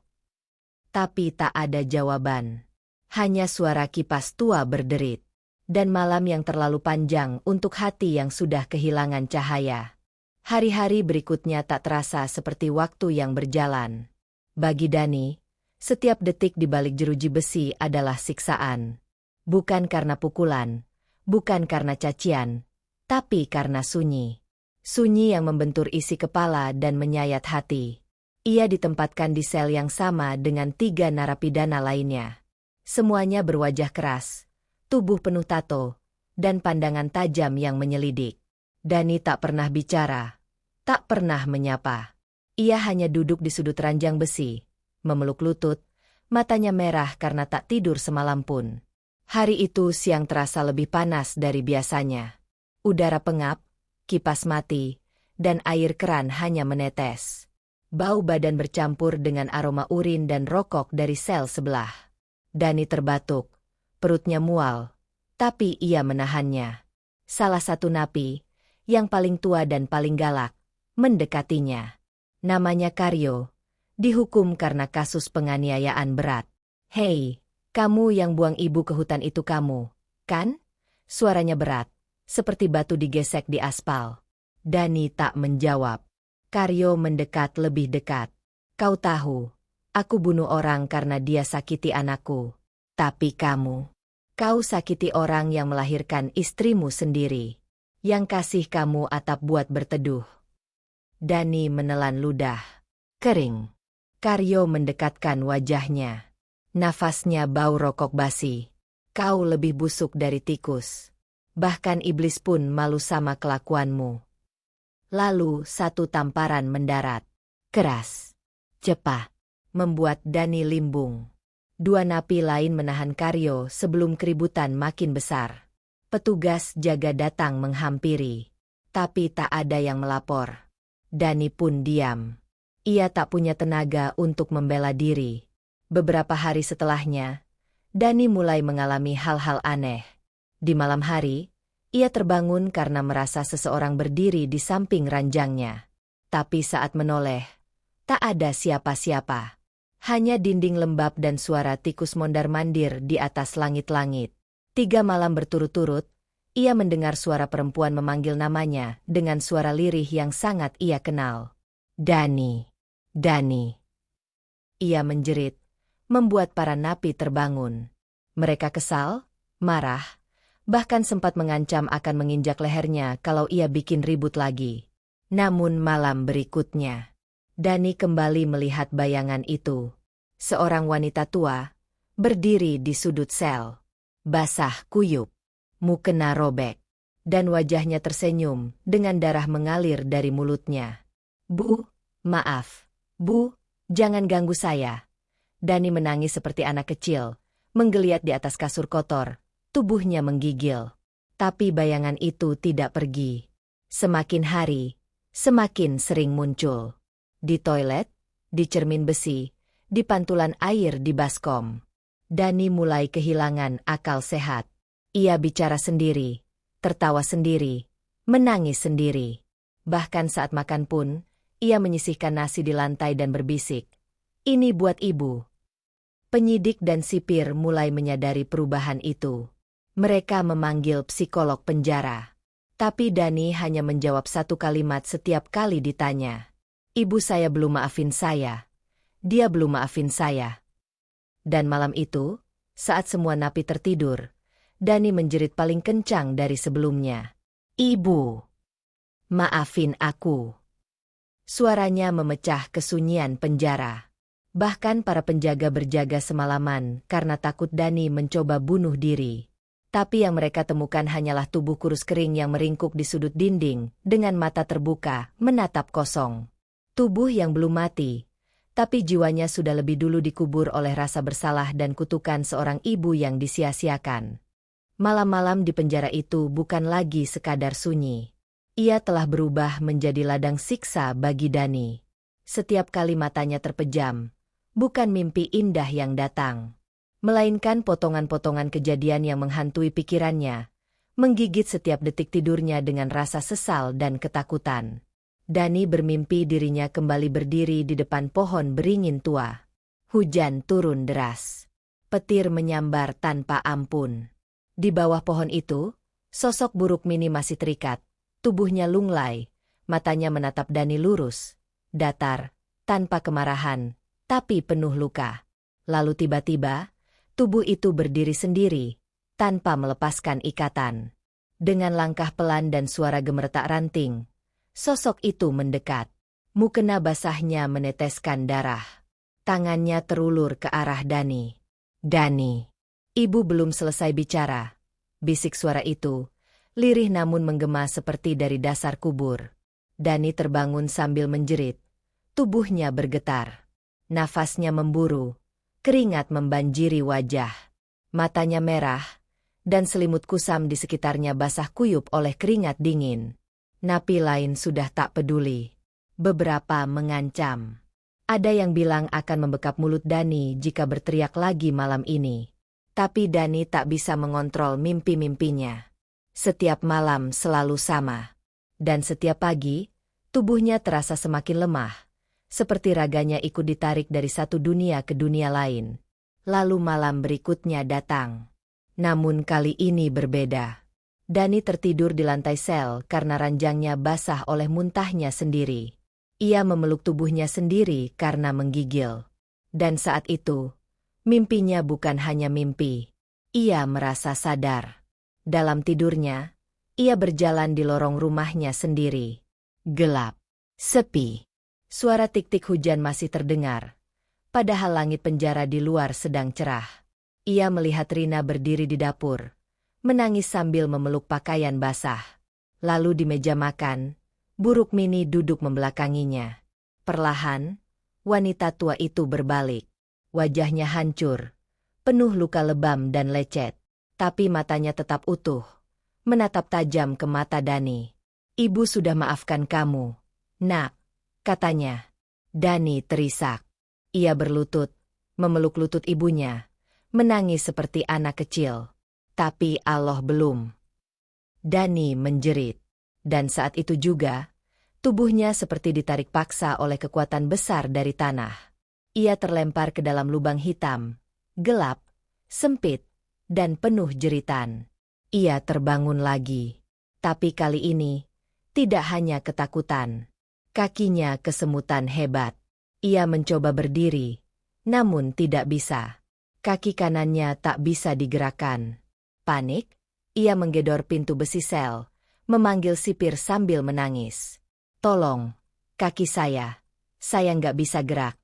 Tapi tak ada jawaban. Hanya suara kipas tua berderit. Dan malam yang terlalu panjang untuk hati yang sudah kehilangan cahaya. Hari-hari berikutnya tak terasa seperti waktu yang berjalan. Bagi Dani, setiap detik di balik jeruji besi adalah siksaan. Bukan karena pukulan, bukan karena cacian, tapi karena sunyi. Sunyi yang membentur isi kepala dan menyayat hati. Ia ditempatkan di sel yang sama dengan 3 narapidana lainnya. Semuanya berwajah keras. Tubuh penuh tato, dan pandangan tajam yang menyelidik. Dani tak pernah bicara, tak pernah menyapa. Ia hanya duduk di sudut ranjang besi, memeluk lutut, matanya merah karena tak tidur semalam pun. Hari itu siang terasa lebih panas dari biasanya. Udara pengap, kipas mati, dan air keran hanya menetes. Bau badan bercampur dengan aroma urin dan rokok dari sel sebelah. Dani terbatuk. Perutnya mual, tapi ia menahannya. Salah satu napi, yang paling tua dan paling galak, mendekatinya. Namanya Karyo, dihukum karena kasus penganiayaan berat. Hei, kamu yang buang ibu ke hutan itu kamu, kan? Suaranya berat, seperti batu digesek di aspal. Dani tak menjawab. Karyo mendekat lebih dekat. Kau tahu, aku bunuh orang karena dia sakiti anakku. Tapi kamu... Kau sakiti orang yang melahirkan istrimu sendiri. Yang kasih kamu atap buat berteduh. Dani menelan ludah. Kering. Karyo mendekatkan wajahnya. Nafasnya bau rokok basi. Kau lebih busuk dari tikus. Bahkan iblis pun malu sama kelakuanmu. Lalu satu tamparan mendarat. Keras. Cepat. Membuat Dani limbung. Dua napi lain menahan Karyo sebelum keributan makin besar. Petugas jaga datang menghampiri. Tapi tak ada yang melapor. Dani pun diam. Ia tak punya tenaga untuk membela diri. Beberapa hari setelahnya, Dani mulai mengalami hal-hal aneh. Di malam hari, ia terbangun karena merasa seseorang berdiri di samping ranjangnya. Tapi saat menoleh, tak ada siapa-siapa. Hanya dinding lembab dan suara tikus mondar-mandir di atas langit-langit. 3 malam berturut-turut, ia mendengar suara perempuan memanggil namanya dengan suara lirih yang sangat ia kenal. Dani. Dani. Ia menjerit, membuat para napi terbangun. Mereka kesal, marah, bahkan sempat mengancam akan menginjak lehernya kalau ia bikin ribut lagi. Namun malam berikutnya, Dani kembali melihat bayangan itu. Seorang wanita tua, berdiri di sudut sel. Basah kuyup, mukena robek, dan wajahnya tersenyum dengan darah mengalir dari mulutnya. Bu, maaf. Bu, jangan ganggu saya. Dani menangis seperti anak kecil, menggeliat di atas kasur kotor, tubuhnya menggigil. Tapi bayangan itu tidak pergi. Semakin hari, semakin sering muncul. Di toilet, di cermin besi, di pantulan air di baskom. Dani mulai kehilangan akal sehat. Ia bicara sendiri, tertawa sendiri, menangis sendiri. Bahkan saat makan pun, ia menyisihkan nasi di lantai dan berbisik, "Ini buat ibu." Penyidik dan sipir mulai menyadari perubahan itu. Mereka memanggil psikolog penjara. Tapi Dani hanya menjawab satu kalimat setiap kali ditanya. "Ibu saya belum maafin saya. Dia belum maafin saya." Dan malam itu, saat semua napi tertidur, Dani menjerit paling kencang dari sebelumnya. "Ibu, maafin aku." Suaranya memecah kesunyian penjara. Bahkan para penjaga berjaga semalaman karena takut Dani mencoba bunuh diri. Tapi yang mereka temukan hanyalah tubuh kurus kering yang meringkuk di sudut dinding, dengan mata terbuka, menatap kosong. Tubuh yang belum mati, tapi jiwanya sudah lebih dulu dikubur oleh rasa bersalah dan kutukan seorang ibu yang disia-siakan. Malam-malam di penjara itu bukan lagi sekadar sunyi. Ia telah berubah menjadi ladang siksa bagi Dani. Setiap kali matanya terpejam, bukan mimpi indah yang datang, melainkan potongan-potongan kejadian yang menghantui pikirannya, menggigit setiap detik tidurnya dengan rasa sesal dan ketakutan. Dani bermimpi dirinya kembali berdiri di depan pohon beringin tua. Hujan turun deras. Petir menyambar tanpa ampun. Di bawah pohon itu, sosok buruk Mini masih terikat. Tubuhnya lunglai, matanya menatap Dani lurus, datar, tanpa kemarahan, tapi penuh luka. Lalu tiba-tiba, tubuh itu berdiri sendiri, tanpa melepaskan ikatan. Dengan langkah pelan dan suara gemeretak ranting, sosok itu mendekat. Mukena basahnya meneteskan darah. Tangannya terulur ke arah Dani. "Dani." "Ibu belum selesai bicara," bisik suara itu. Lirih namun menggema seperti dari dasar kubur. Dani terbangun sambil menjerit. Tubuhnya bergetar. Nafasnya memburu. Keringat membanjiri wajah. Matanya merah, dan selimut kusam di sekitarnya basah kuyup oleh keringat dingin. Napi lain sudah tak peduli. Beberapa mengancam. Ada yang bilang akan membekap mulut Dani jika berteriak lagi malam ini. Tapi Dani tak bisa mengontrol mimpi-mimpinya. Setiap malam selalu sama. Dan setiap pagi, tubuhnya terasa semakin lemah. Seperti raganya ikut ditarik dari satu dunia ke dunia lain. Lalu malam berikutnya datang. Namun kali ini berbeda. Dani tertidur di lantai sel karena ranjangnya basah oleh muntahnya sendiri. Ia memeluk tubuhnya sendiri karena menggigil. Dan saat itu, mimpinya bukan hanya mimpi. Ia merasa sadar. Dalam tidurnya, ia berjalan di lorong rumahnya sendiri. Gelap. Sepi. Suara tik-tik hujan masih terdengar, padahal langit penjara di luar sedang cerah. Ia melihat Rina berdiri di dapur, menangis sambil memeluk pakaian basah. Lalu di meja makan, buruk mini duduk membelakanginya. Perlahan, wanita tua itu berbalik. Wajahnya hancur, penuh luka lebam dan lecet. Tapi matanya tetap utuh, menatap tajam ke mata Dani. "Ibu sudah maafkan kamu, Nak," katanya. Dani terisak. Ia berlutut, memeluk lutut ibunya, menangis seperti anak kecil. Tapi Allah belum. Dani menjerit. Dan saat itu juga, tubuhnya seperti ditarik paksa oleh kekuatan besar dari tanah. Ia terlempar ke dalam lubang hitam, gelap, sempit, dan penuh jeritan. Ia terbangun lagi. Tapi kali ini, tidak hanya ketakutan. Kakinya kesemutan hebat. Ia mencoba berdiri, namun tidak bisa. Kaki kanannya tak bisa digerakkan. Panik, ia menggedor pintu besi sel, memanggil sipir sambil menangis. "Tolong, kaki saya nggak bisa gerak."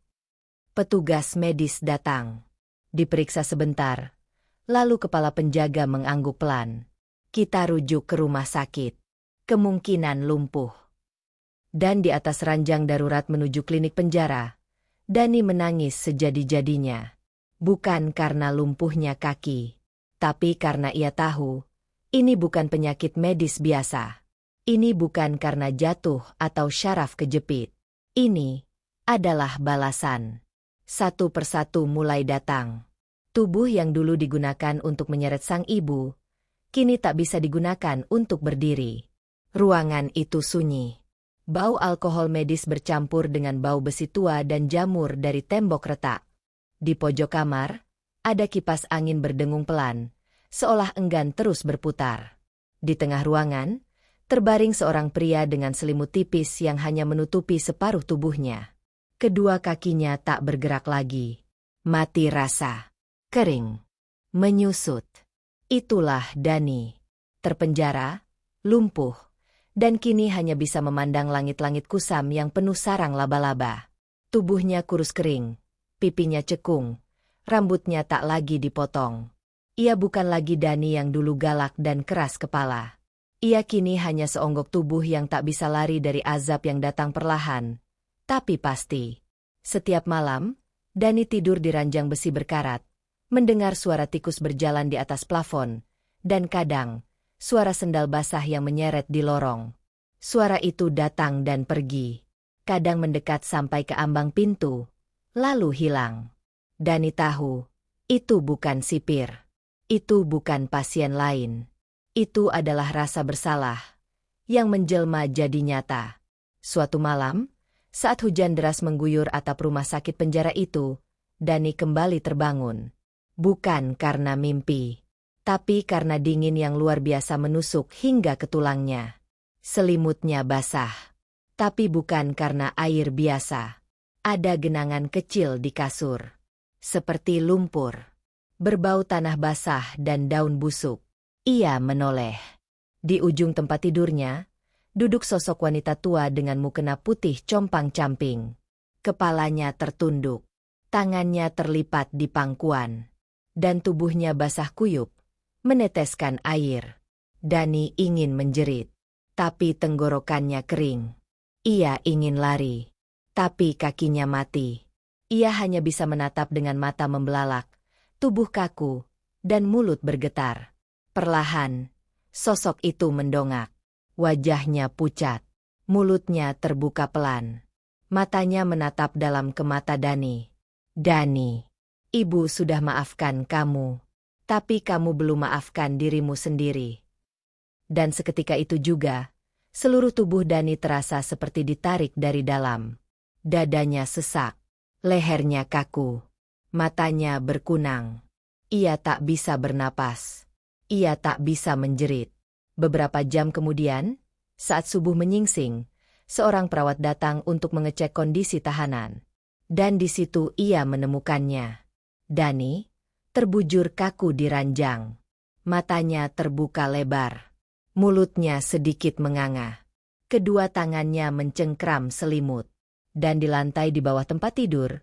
Petugas medis datang. Diperiksa sebentar, lalu kepala penjaga mengangguk pelan. "Kita rujuk ke rumah sakit. Kemungkinan lumpuh." Dan di atas ranjang darurat menuju klinik penjara, Dani menangis sejadi-jadinya. Bukan karena lumpuhnya kaki, tapi karena ia tahu, ini bukan penyakit medis biasa. Ini bukan karena jatuh atau syaraf kejepit. Ini adalah balasan. Satu persatu mulai datang. Tubuh yang dulu digunakan untuk menyeret sang ibu, kini tak bisa digunakan untuk berdiri. Ruangan itu sunyi. Bau alkohol medis bercampur dengan bau besi tua dan jamur dari tembok retak. Di pojok kamar, ada kipas angin berdengung pelan, seolah enggan terus berputar. Di tengah ruangan, terbaring seorang pria dengan selimut tipis yang hanya menutupi separuh tubuhnya. Kedua kakinya tak bergerak lagi. Mati rasa. Kering. Menyusut. Itulah Dani. Terpenjara, lumpuh, dan kini hanya bisa memandang langit-langit kusam yang penuh sarang laba-laba. Tubuhnya kurus kering, pipinya cekung, rambutnya tak lagi dipotong. Ia bukan lagi Dani yang dulu galak dan keras kepala. Ia kini hanya seonggok tubuh yang tak bisa lari dari azab yang datang perlahan, tapi pasti. Setiap malam, Dani tidur di ranjang besi berkarat, mendengar suara tikus berjalan di atas plafon, dan kadang, suara sendal basah yang menyeret di lorong. Suara itu datang dan pergi. Kadang mendekat sampai ke ambang pintu, lalu hilang. Dani tahu, itu bukan sipir. Itu bukan pasien lain. Itu adalah rasa bersalah yang menjelma jadi nyata. Suatu malam, saat hujan deras mengguyur atap rumah sakit penjara itu, Dani kembali terbangun. Bukan karena mimpi, tapi karena dingin yang luar biasa menusuk hingga ke tulangnya. Selimutnya basah, tapi bukan karena air biasa. Ada genangan kecil di kasur, seperti lumpur, berbau tanah basah dan daun busuk. Ia menoleh. Di ujung tempat tidurnya, duduk sosok wanita tua dengan mukena putih compang-camping. Kepalanya tertunduk, tangannya terlipat di pangkuan, dan tubuhnya basah kuyup, meneteskan air. Dani ingin menjerit, tapi tenggorokannya kering. Ia ingin lari, tapi kakinya mati. Ia hanya bisa menatap dengan mata membelalak, tubuh kaku, dan mulut bergetar. Perlahan, sosok itu mendongak. Wajahnya pucat, mulutnya terbuka pelan. Matanya menatap dalam ke mata Dani. "Dani, ibu sudah maafkan kamu, tapi kamu belum maafkan dirimu sendiri." Dan seketika itu juga, seluruh tubuh Dani terasa seperti ditarik dari dalam. Dadanya sesak, lehernya kaku, matanya berkunang. Ia tak bisa bernapas. Ia tak bisa menjerit. Beberapa jam kemudian, saat subuh menyingsing, seorang perawat datang untuk mengecek kondisi tahanan. Dan di situ ia menemukannya. Dani, terbujur kaku di ranjang. Matanya terbuka lebar. Mulutnya sedikit menganga. Kedua tangannya mencengkram selimut. Dan di lantai di bawah tempat tidur,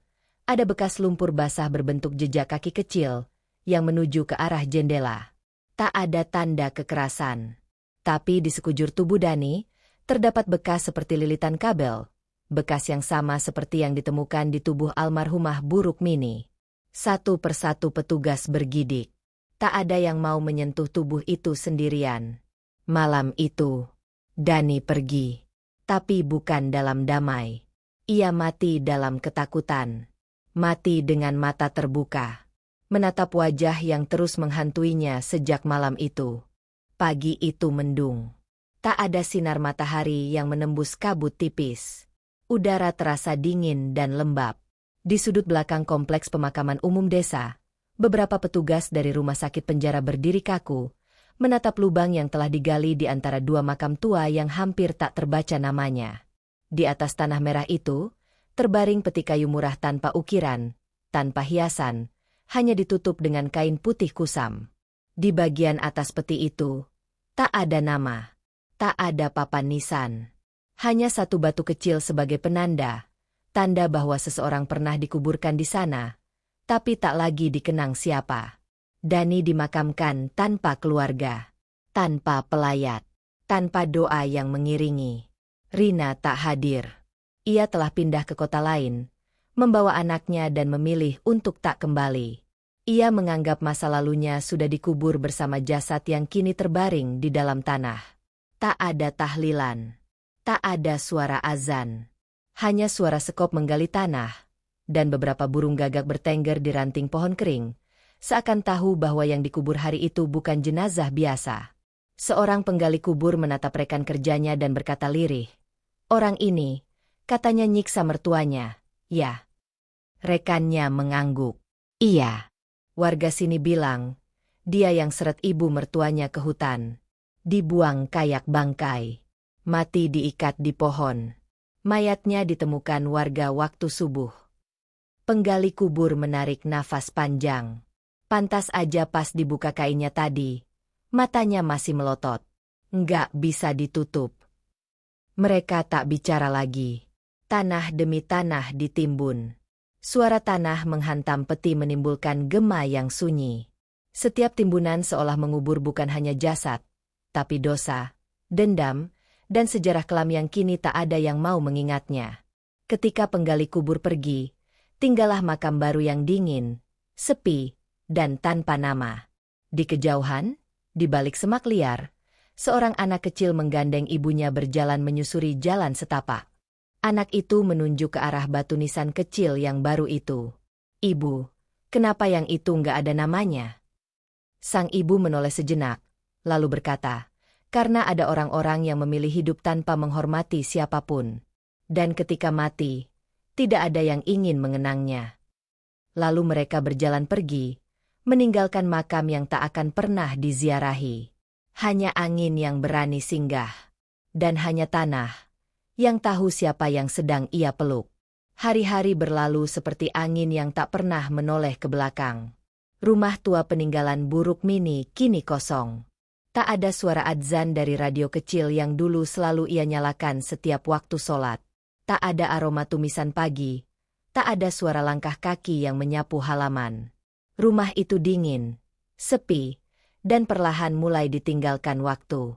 ada bekas lumpur basah berbentuk jejak kaki kecil yang menuju ke arah jendela. Tak ada tanda kekerasan. Tapi di sekujur tubuh Dani, terdapat bekas seperti lilitan kabel. Bekas yang sama seperti yang ditemukan di tubuh almarhumah Buruk Mini. Satu persatu petugas bergidik. Tak ada yang mau menyentuh tubuh itu sendirian. Malam itu, Dani pergi. Tapi bukan dalam damai. Ia mati dalam ketakutan. Mati dengan mata terbuka. Menatap wajah yang terus menghantuinya sejak malam itu. Pagi itu mendung. Tak ada sinar matahari yang menembus kabut tipis. Udara terasa dingin dan lembab. Di sudut belakang kompleks pemakaman umum desa, beberapa petugas dari rumah sakit penjara berdiri kaku, menatap lubang yang telah digali di antara dua makam tua yang hampir tak terbaca namanya. Di atas tanah merah itu, terbaring peti kayu murah tanpa ukiran, tanpa hiasan, hanya ditutup dengan kain putih kusam. Di bagian atas peti itu, tak ada nama, tak ada papan nisan. Hanya satu batu kecil sebagai penanda, tanda bahwa seseorang pernah dikuburkan di sana, tapi tak lagi dikenang siapa. Dani dimakamkan tanpa keluarga, tanpa pelayat, tanpa doa yang mengiringi. Rina tak hadir. Ia telah pindah ke kota lain, membawa anaknya dan memilih untuk tak kembali. Ia menganggap masa lalunya sudah dikubur bersama jasad yang kini terbaring di dalam tanah. Tak ada tahlilan, tak ada suara azan. Hanya suara sekop menggali tanah, dan beberapa burung gagak bertengger di ranting pohon kering, seakan tahu bahwa yang dikubur hari itu bukan jenazah biasa. Seorang penggali kubur menatap rekan kerjanya dan berkata lirih, "Orang ini, katanya nyiksa mertuanya, ya?" Rekannya mengangguk. "Iya." Warga sini bilang, dia yang seret ibu mertuanya ke hutan. Dibuang kayak bangkai. Mati diikat di pohon. Mayatnya ditemukan warga waktu subuh. Penggali kubur menarik nafas panjang. Pantas aja pas dibuka kainnya tadi, matanya masih melotot. Nggak bisa ditutup. Mereka tak bicara lagi. Tanah demi tanah ditimbun. Suara tanah menghantam peti menimbulkan gema yang sunyi. Setiap timbunan seolah mengubur bukan hanya jasad, tapi dosa, dendam, dan sejarah kelam yang kini tak ada yang mau mengingatnya. Ketika penggali kubur pergi, tinggallah makam baru yang dingin, sepi, dan tanpa nama. Di kejauhan, di balik semak liar, seorang anak kecil menggandeng ibunya berjalan menyusuri jalan setapak. Anak itu menunjuk ke arah batu nisan kecil yang baru itu. "Ibu, kenapa yang itu nggak ada namanya?" Sang ibu menoleh sejenak, lalu berkata, "Karena ada orang-orang yang memilih hidup tanpa menghormati siapapun. Dan ketika mati, tidak ada yang ingin mengenangnya." Lalu mereka berjalan pergi, meninggalkan makam yang tak akan pernah diziarahi. Hanya angin yang berani singgah. Dan hanya tanah yang tahu siapa yang sedang ia peluk. Hari-hari berlalu seperti angin yang tak pernah menoleh ke belakang. Rumah tua peninggalan Buruk Mini kini kosong. Tak ada suara adzan dari radio kecil yang dulu selalu ia nyalakan setiap waktu sholat. Tak ada aroma tumisan pagi. Tak ada suara langkah kaki yang menyapu halaman. Rumah itu dingin, sepi, dan perlahan mulai ditinggalkan waktu.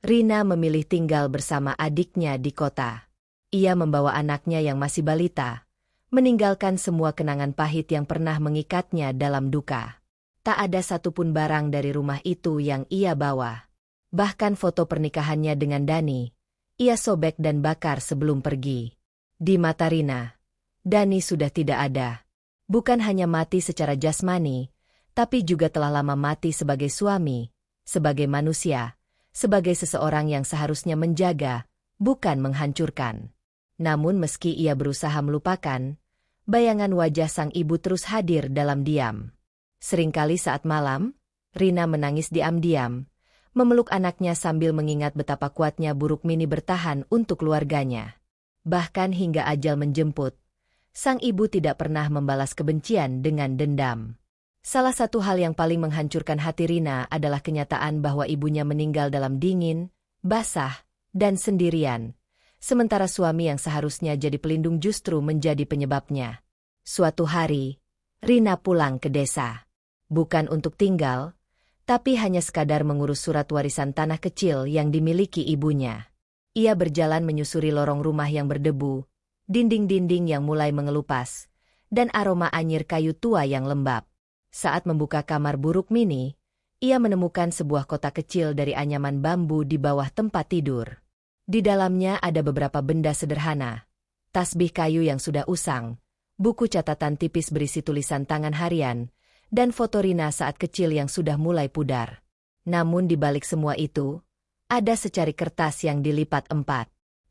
Rina memilih tinggal bersama adiknya di kota. Ia membawa anaknya yang masih balita, meninggalkan semua kenangan pahit yang pernah mengikatnya dalam duka. Tak ada satupun barang dari rumah itu yang ia bawa. Bahkan foto pernikahannya dengan Dani, ia sobek dan bakar sebelum pergi. Di mata Rina, Dani sudah tidak ada. Bukan hanya mati secara jasmani, tapi juga telah lama mati sebagai suami, sebagai manusia, sebagai seseorang yang seharusnya menjaga, bukan menghancurkan. Namun meski ia berusaha melupakan, bayangan wajah sang ibu terus hadir dalam diam. Seringkali saat malam, Rina menangis diam-diam, memeluk anaknya sambil mengingat betapa kuatnya Buruk Mini bertahan untuk keluarganya. Bahkan hingga ajal menjemput, sang ibu tidak pernah membalas kebencian dengan dendam. Salah satu hal yang paling menghancurkan hati Rina adalah kenyataan bahwa ibunya meninggal dalam dingin, basah, dan sendirian. Sementara suami yang seharusnya jadi pelindung justru menjadi penyebabnya. Suatu hari, Rina pulang ke desa. Bukan untuk tinggal, tapi hanya sekadar mengurus surat warisan tanah kecil yang dimiliki ibunya. Ia berjalan menyusuri lorong rumah yang berdebu, dinding-dinding yang mulai mengelupas, dan aroma anyir kayu tua yang lembab. Saat membuka kamar buruk mini, ia menemukan sebuah kotak kecil dari anyaman bambu di bawah tempat tidur. Di dalamnya ada beberapa benda sederhana, tasbih kayu yang sudah usang, buku catatan tipis berisi tulisan tangan harian, dan foto Rina saat kecil yang sudah mulai pudar. Namun di balik semua itu, ada secari kertas yang dilipat 4.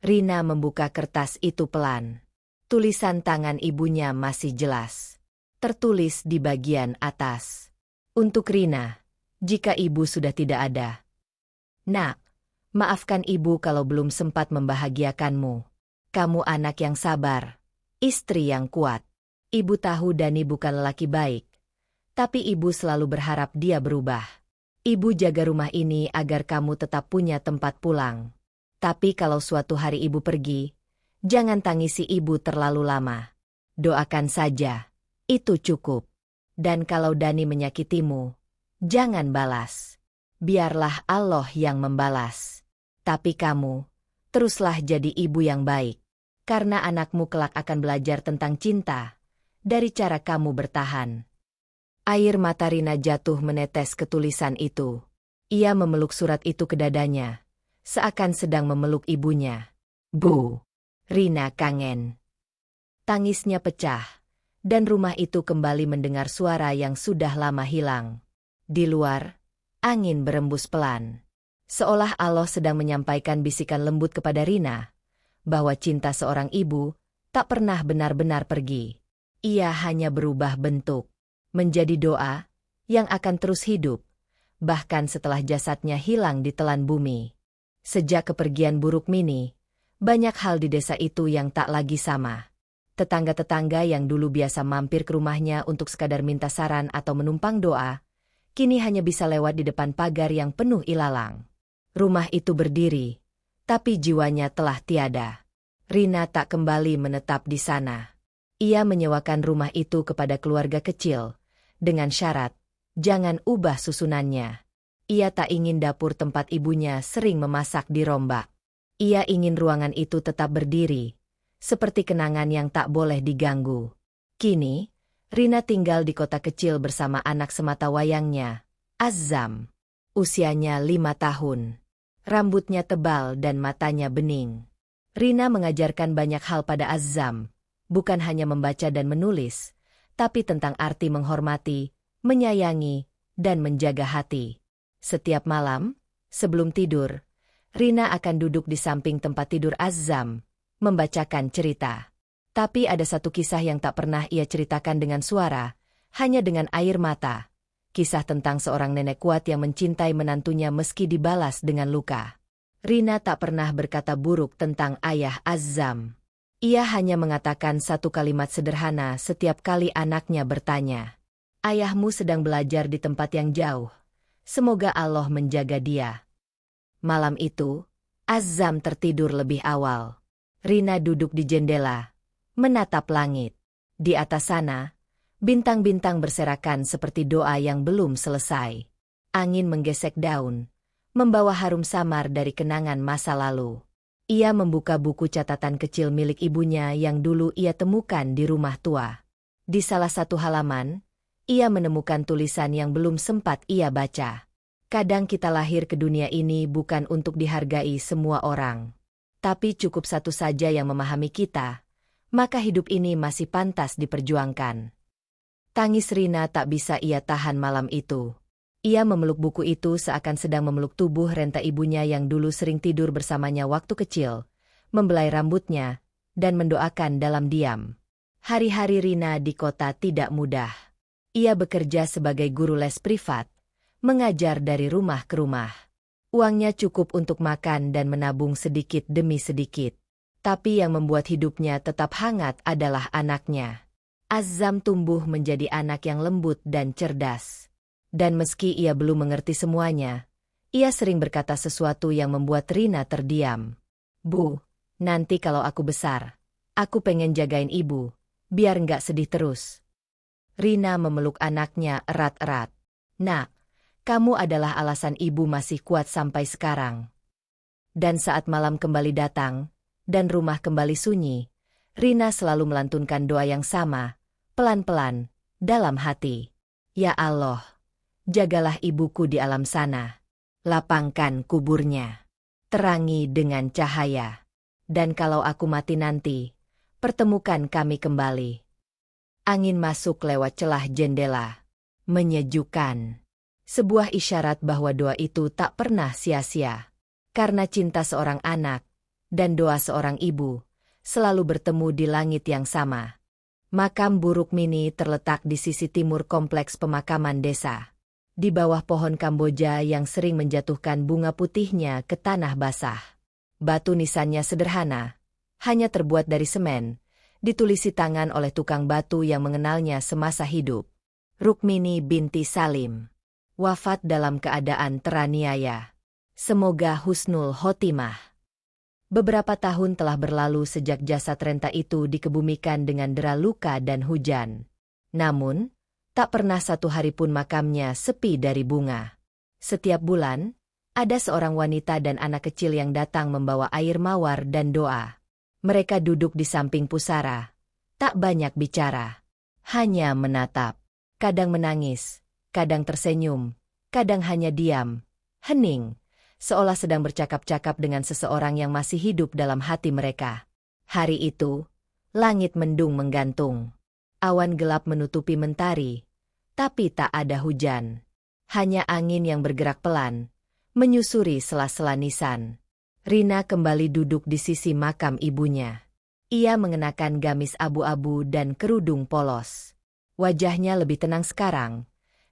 Rina membuka kertas itu pelan. Tulisan tangan ibunya masih jelas. Tertulis di bagian atas. Untuk Rina, jika ibu sudah tidak ada. Nak, maafkan ibu kalau belum sempat membahagiakanmu. Kamu anak yang sabar, istri yang kuat. Ibu tahu Dani bukan lelaki baik, tapi ibu selalu berharap dia berubah. Ibu jaga rumah ini agar kamu tetap punya tempat pulang. Tapi kalau suatu hari ibu pergi, jangan tangisi ibu terlalu lama. Doakan saja. Itu cukup. Dan kalau Dani menyakitimu, jangan balas. Biarlah Allah yang membalas. Tapi kamu, teruslah jadi ibu yang baik. Karena anakmu kelak akan belajar tentang cinta, dari cara kamu bertahan. Air mata Rina jatuh menetes ke tulisan itu. Ia memeluk surat itu ke dadanya, seakan sedang memeluk ibunya. Bu, Rina kangen. Tangisnya pecah. Dan rumah itu kembali mendengar suara yang sudah lama hilang. Di luar, angin berembus pelan. Seolah Allah sedang menyampaikan bisikan lembut kepada Rina, bahwa cinta seorang ibu tak pernah benar-benar pergi. Ia hanya berubah bentuk, menjadi doa yang akan terus hidup, bahkan setelah jasadnya hilang di telan bumi. Sejak kepergian buruk mini, banyak hal di desa itu yang tak lagi sama. Tetangga-tetangga yang dulu biasa mampir ke rumahnya untuk sekadar minta saran atau menumpang doa, kini hanya bisa lewat di depan pagar yang penuh ilalang. Rumah itu berdiri, tapi jiwanya telah tiada. Rina tak kembali menetap di sana. Ia menyewakan rumah itu kepada keluarga kecil, dengan syarat, jangan ubah susunannya. Ia tak ingin dapur tempat ibunya sering memasak dirombak. Ia ingin ruangan itu tetap berdiri, seperti kenangan yang tak boleh diganggu. Kini, Rina tinggal di kota kecil bersama anak semata wayangnya, Azam. Usianya 5 tahun. Rambutnya tebal dan matanya bening. Rina mengajarkan banyak hal pada Azam, bukan hanya membaca dan menulis, tapi tentang arti menghormati, menyayangi, dan menjaga hati. Setiap malam, sebelum tidur, Rina akan duduk di samping tempat tidur Azam, membacakan cerita. Tapi ada satu kisah yang tak pernah ia ceritakan dengan suara, hanya dengan air mata. Kisah tentang seorang nenek kuat yang mencintai menantunya meski dibalas dengan luka. Rina tak pernah berkata buruk tentang ayah Azam. Ia hanya mengatakan satu kalimat sederhana setiap kali anaknya bertanya. Ayahmu sedang belajar di tempat yang jauh. Semoga Allah menjaga dia. Malam itu, Azam tertidur lebih awal. Rina duduk di jendela, menatap langit. Di atas sana, bintang-bintang berserakan seperti doa yang belum selesai. Angin menggesek daun, membawa harum samar dari kenangan masa lalu. Ia membuka buku catatan kecil milik ibunya yang dulu ia temukan di rumah tua. Di salah satu halaman, ia menemukan tulisan yang belum sempat ia baca. Kadang kita lahir ke dunia ini bukan untuk dihargai semua orang. Tapi cukup satu saja yang memahami kita, maka hidup ini masih pantas diperjuangkan. Tangis Rina tak bisa ia tahan malam itu. Ia memeluk buku itu seakan sedang memeluk tubuh renta ibunya yang dulu sering tidur bersamanya waktu kecil, membelai rambutnya, dan mendoakan dalam diam. Hari-hari Rina di kota tidak mudah. Ia bekerja sebagai guru les privat, mengajar dari rumah ke rumah. Uangnya cukup untuk makan dan menabung sedikit demi sedikit. Tapi yang membuat hidupnya tetap hangat adalah anaknya. Azam tumbuh menjadi anak yang lembut dan cerdas. Dan meski ia belum mengerti semuanya, Ia sering berkata sesuatu yang membuat Rina terdiam. Bu, nanti kalau aku besar, aku pengen jagain ibu, biar nggak sedih terus. Rina memeluk anaknya erat-erat. Nak, kamu adalah alasan ibu masih kuat sampai sekarang. Dan saat malam kembali datang, dan rumah kembali sunyi, Rina selalu melantunkan doa yang sama, pelan-pelan, dalam hati. Ya Allah, jagalah ibuku di alam sana. Lapangkan kuburnya. Terangi dengan cahaya. Dan kalau aku mati nanti, pertemukan kami kembali. Angin masuk lewat celah jendela. Menyejukkan. Sebuah isyarat bahwa doa itu tak pernah sia-sia. Karena cinta seorang anak, dan doa seorang ibu, selalu bertemu di langit yang sama. Makam Bu Rukmini terletak di sisi timur kompleks pemakaman desa. Di bawah pohon Kamboja yang sering menjatuhkan bunga putihnya ke tanah basah. Batu nisannya sederhana, hanya terbuat dari semen, ditulisi tangan oleh tukang batu yang mengenalnya semasa hidup. Rukmini binti Salim. Wafat dalam keadaan teraniaya. Semoga husnul khotimah. Beberapa tahun telah berlalu sejak jasad renta itu dikebumikan dengan dera luka dan hujan. Namun, tak pernah satu hari pun makamnya sepi dari bunga. Setiap bulan, ada seorang wanita dan anak kecil yang datang membawa air mawar dan doa. Mereka duduk di samping pusara. Tak banyak bicara. Hanya menatap. Kadang menangis, kadang tersenyum, kadang hanya diam, hening. Seolah sedang bercakap-cakap dengan seseorang yang masih hidup dalam hati mereka. Hari itu, langit mendung menggantung. Awan gelap menutupi mentari, tapi tak ada hujan. Hanya angin yang bergerak pelan, menyusuri sela-sela nisan. Rina kembali duduk di sisi makam ibunya. Ia mengenakan gamis abu-abu dan kerudung polos. Wajahnya lebih tenang sekarang.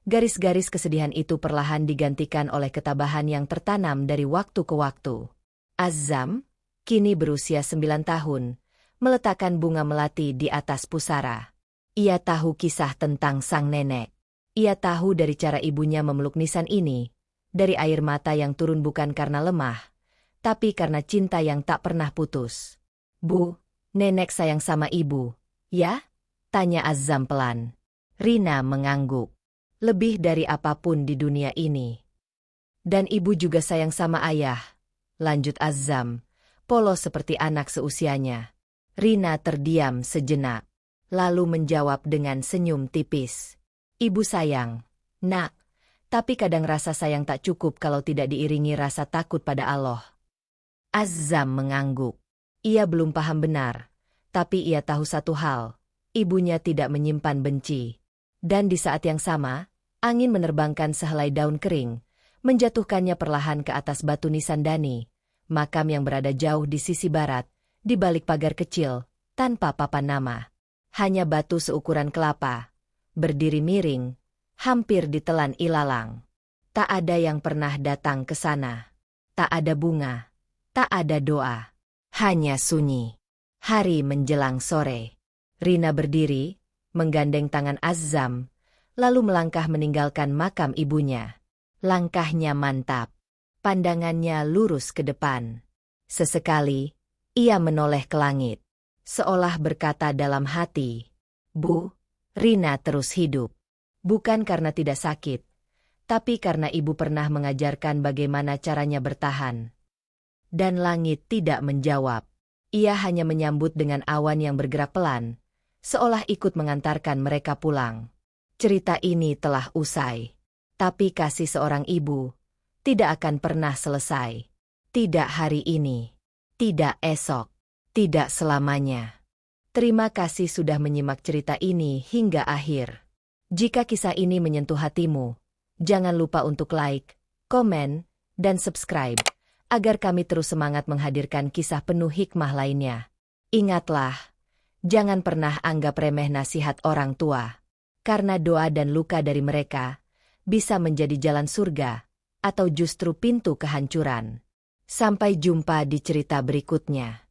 Garis-garis kesedihan itu perlahan digantikan oleh ketabahan yang tertanam dari waktu ke waktu. Azam, kini berusia 9 tahun, meletakkan bunga melati di atas pusara. Ia tahu kisah tentang sang nenek. Ia tahu dari cara ibunya memeluk nisan ini, dari air mata yang turun bukan karena lemah, tapi karena cinta yang tak pernah putus. Bu, nenek sayang sama ibu, ya? Tanya Azam pelan. Rina mengangguk. Lebih dari apapun di dunia ini. Dan ibu juga sayang sama ayah, lanjut Azam, polos seperti anak seusianya. Rina terdiam sejenak, lalu menjawab dengan senyum tipis. Ibu sayang, nak, tapi kadang rasa sayang tak cukup kalau tidak diiringi rasa takut pada Allah. Azam mengangguk. Ia belum paham benar, tapi ia tahu satu hal, ibunya tidak menyimpan benci. Dan di saat yang sama, angin menerbangkan sehelai daun kering, menjatuhkannya perlahan ke atas batu nisan Dani, makam yang berada jauh di sisi barat, di balik pagar kecil, tanpa papan nama. Hanya batu seukuran kelapa, berdiri miring, hampir ditelan ilalang. Tak ada yang pernah datang ke sana. Tak ada bunga, tak ada doa. Hanya sunyi. Hari menjelang sore. Rina berdiri, menggandeng tangan Azam, lalu melangkah meninggalkan makam ibunya. Langkahnya mantap. Pandangannya lurus ke depan. Sesekali, ia menoleh ke langit. Seolah berkata dalam hati, Bu, Rina terus hidup. Bukan karena tidak sakit, tapi karena ibu pernah mengajarkan bagaimana caranya bertahan. Dan langit tidak menjawab. Ia hanya menyambut dengan awan yang bergerak pelan, seolah ikut mengantarkan mereka pulang. Cerita ini telah usai. Tapi kasih seorang ibu tidak akan pernah selesai. Tidak hari ini. Tidak esok. Tidak selamanya. Terima kasih sudah menyimak cerita ini hingga akhir. Jika kisah ini menyentuh hatimu, jangan lupa untuk like, komen, dan subscribe, agar kami terus semangat menghadirkan kisah penuh hikmah lainnya. Ingatlah, jangan pernah anggap remeh nasihat orang tua. Karena doa dan luka dari mereka bisa menjadi jalan surga atau justru pintu kehancuran. Sampai jumpa di cerita berikutnya.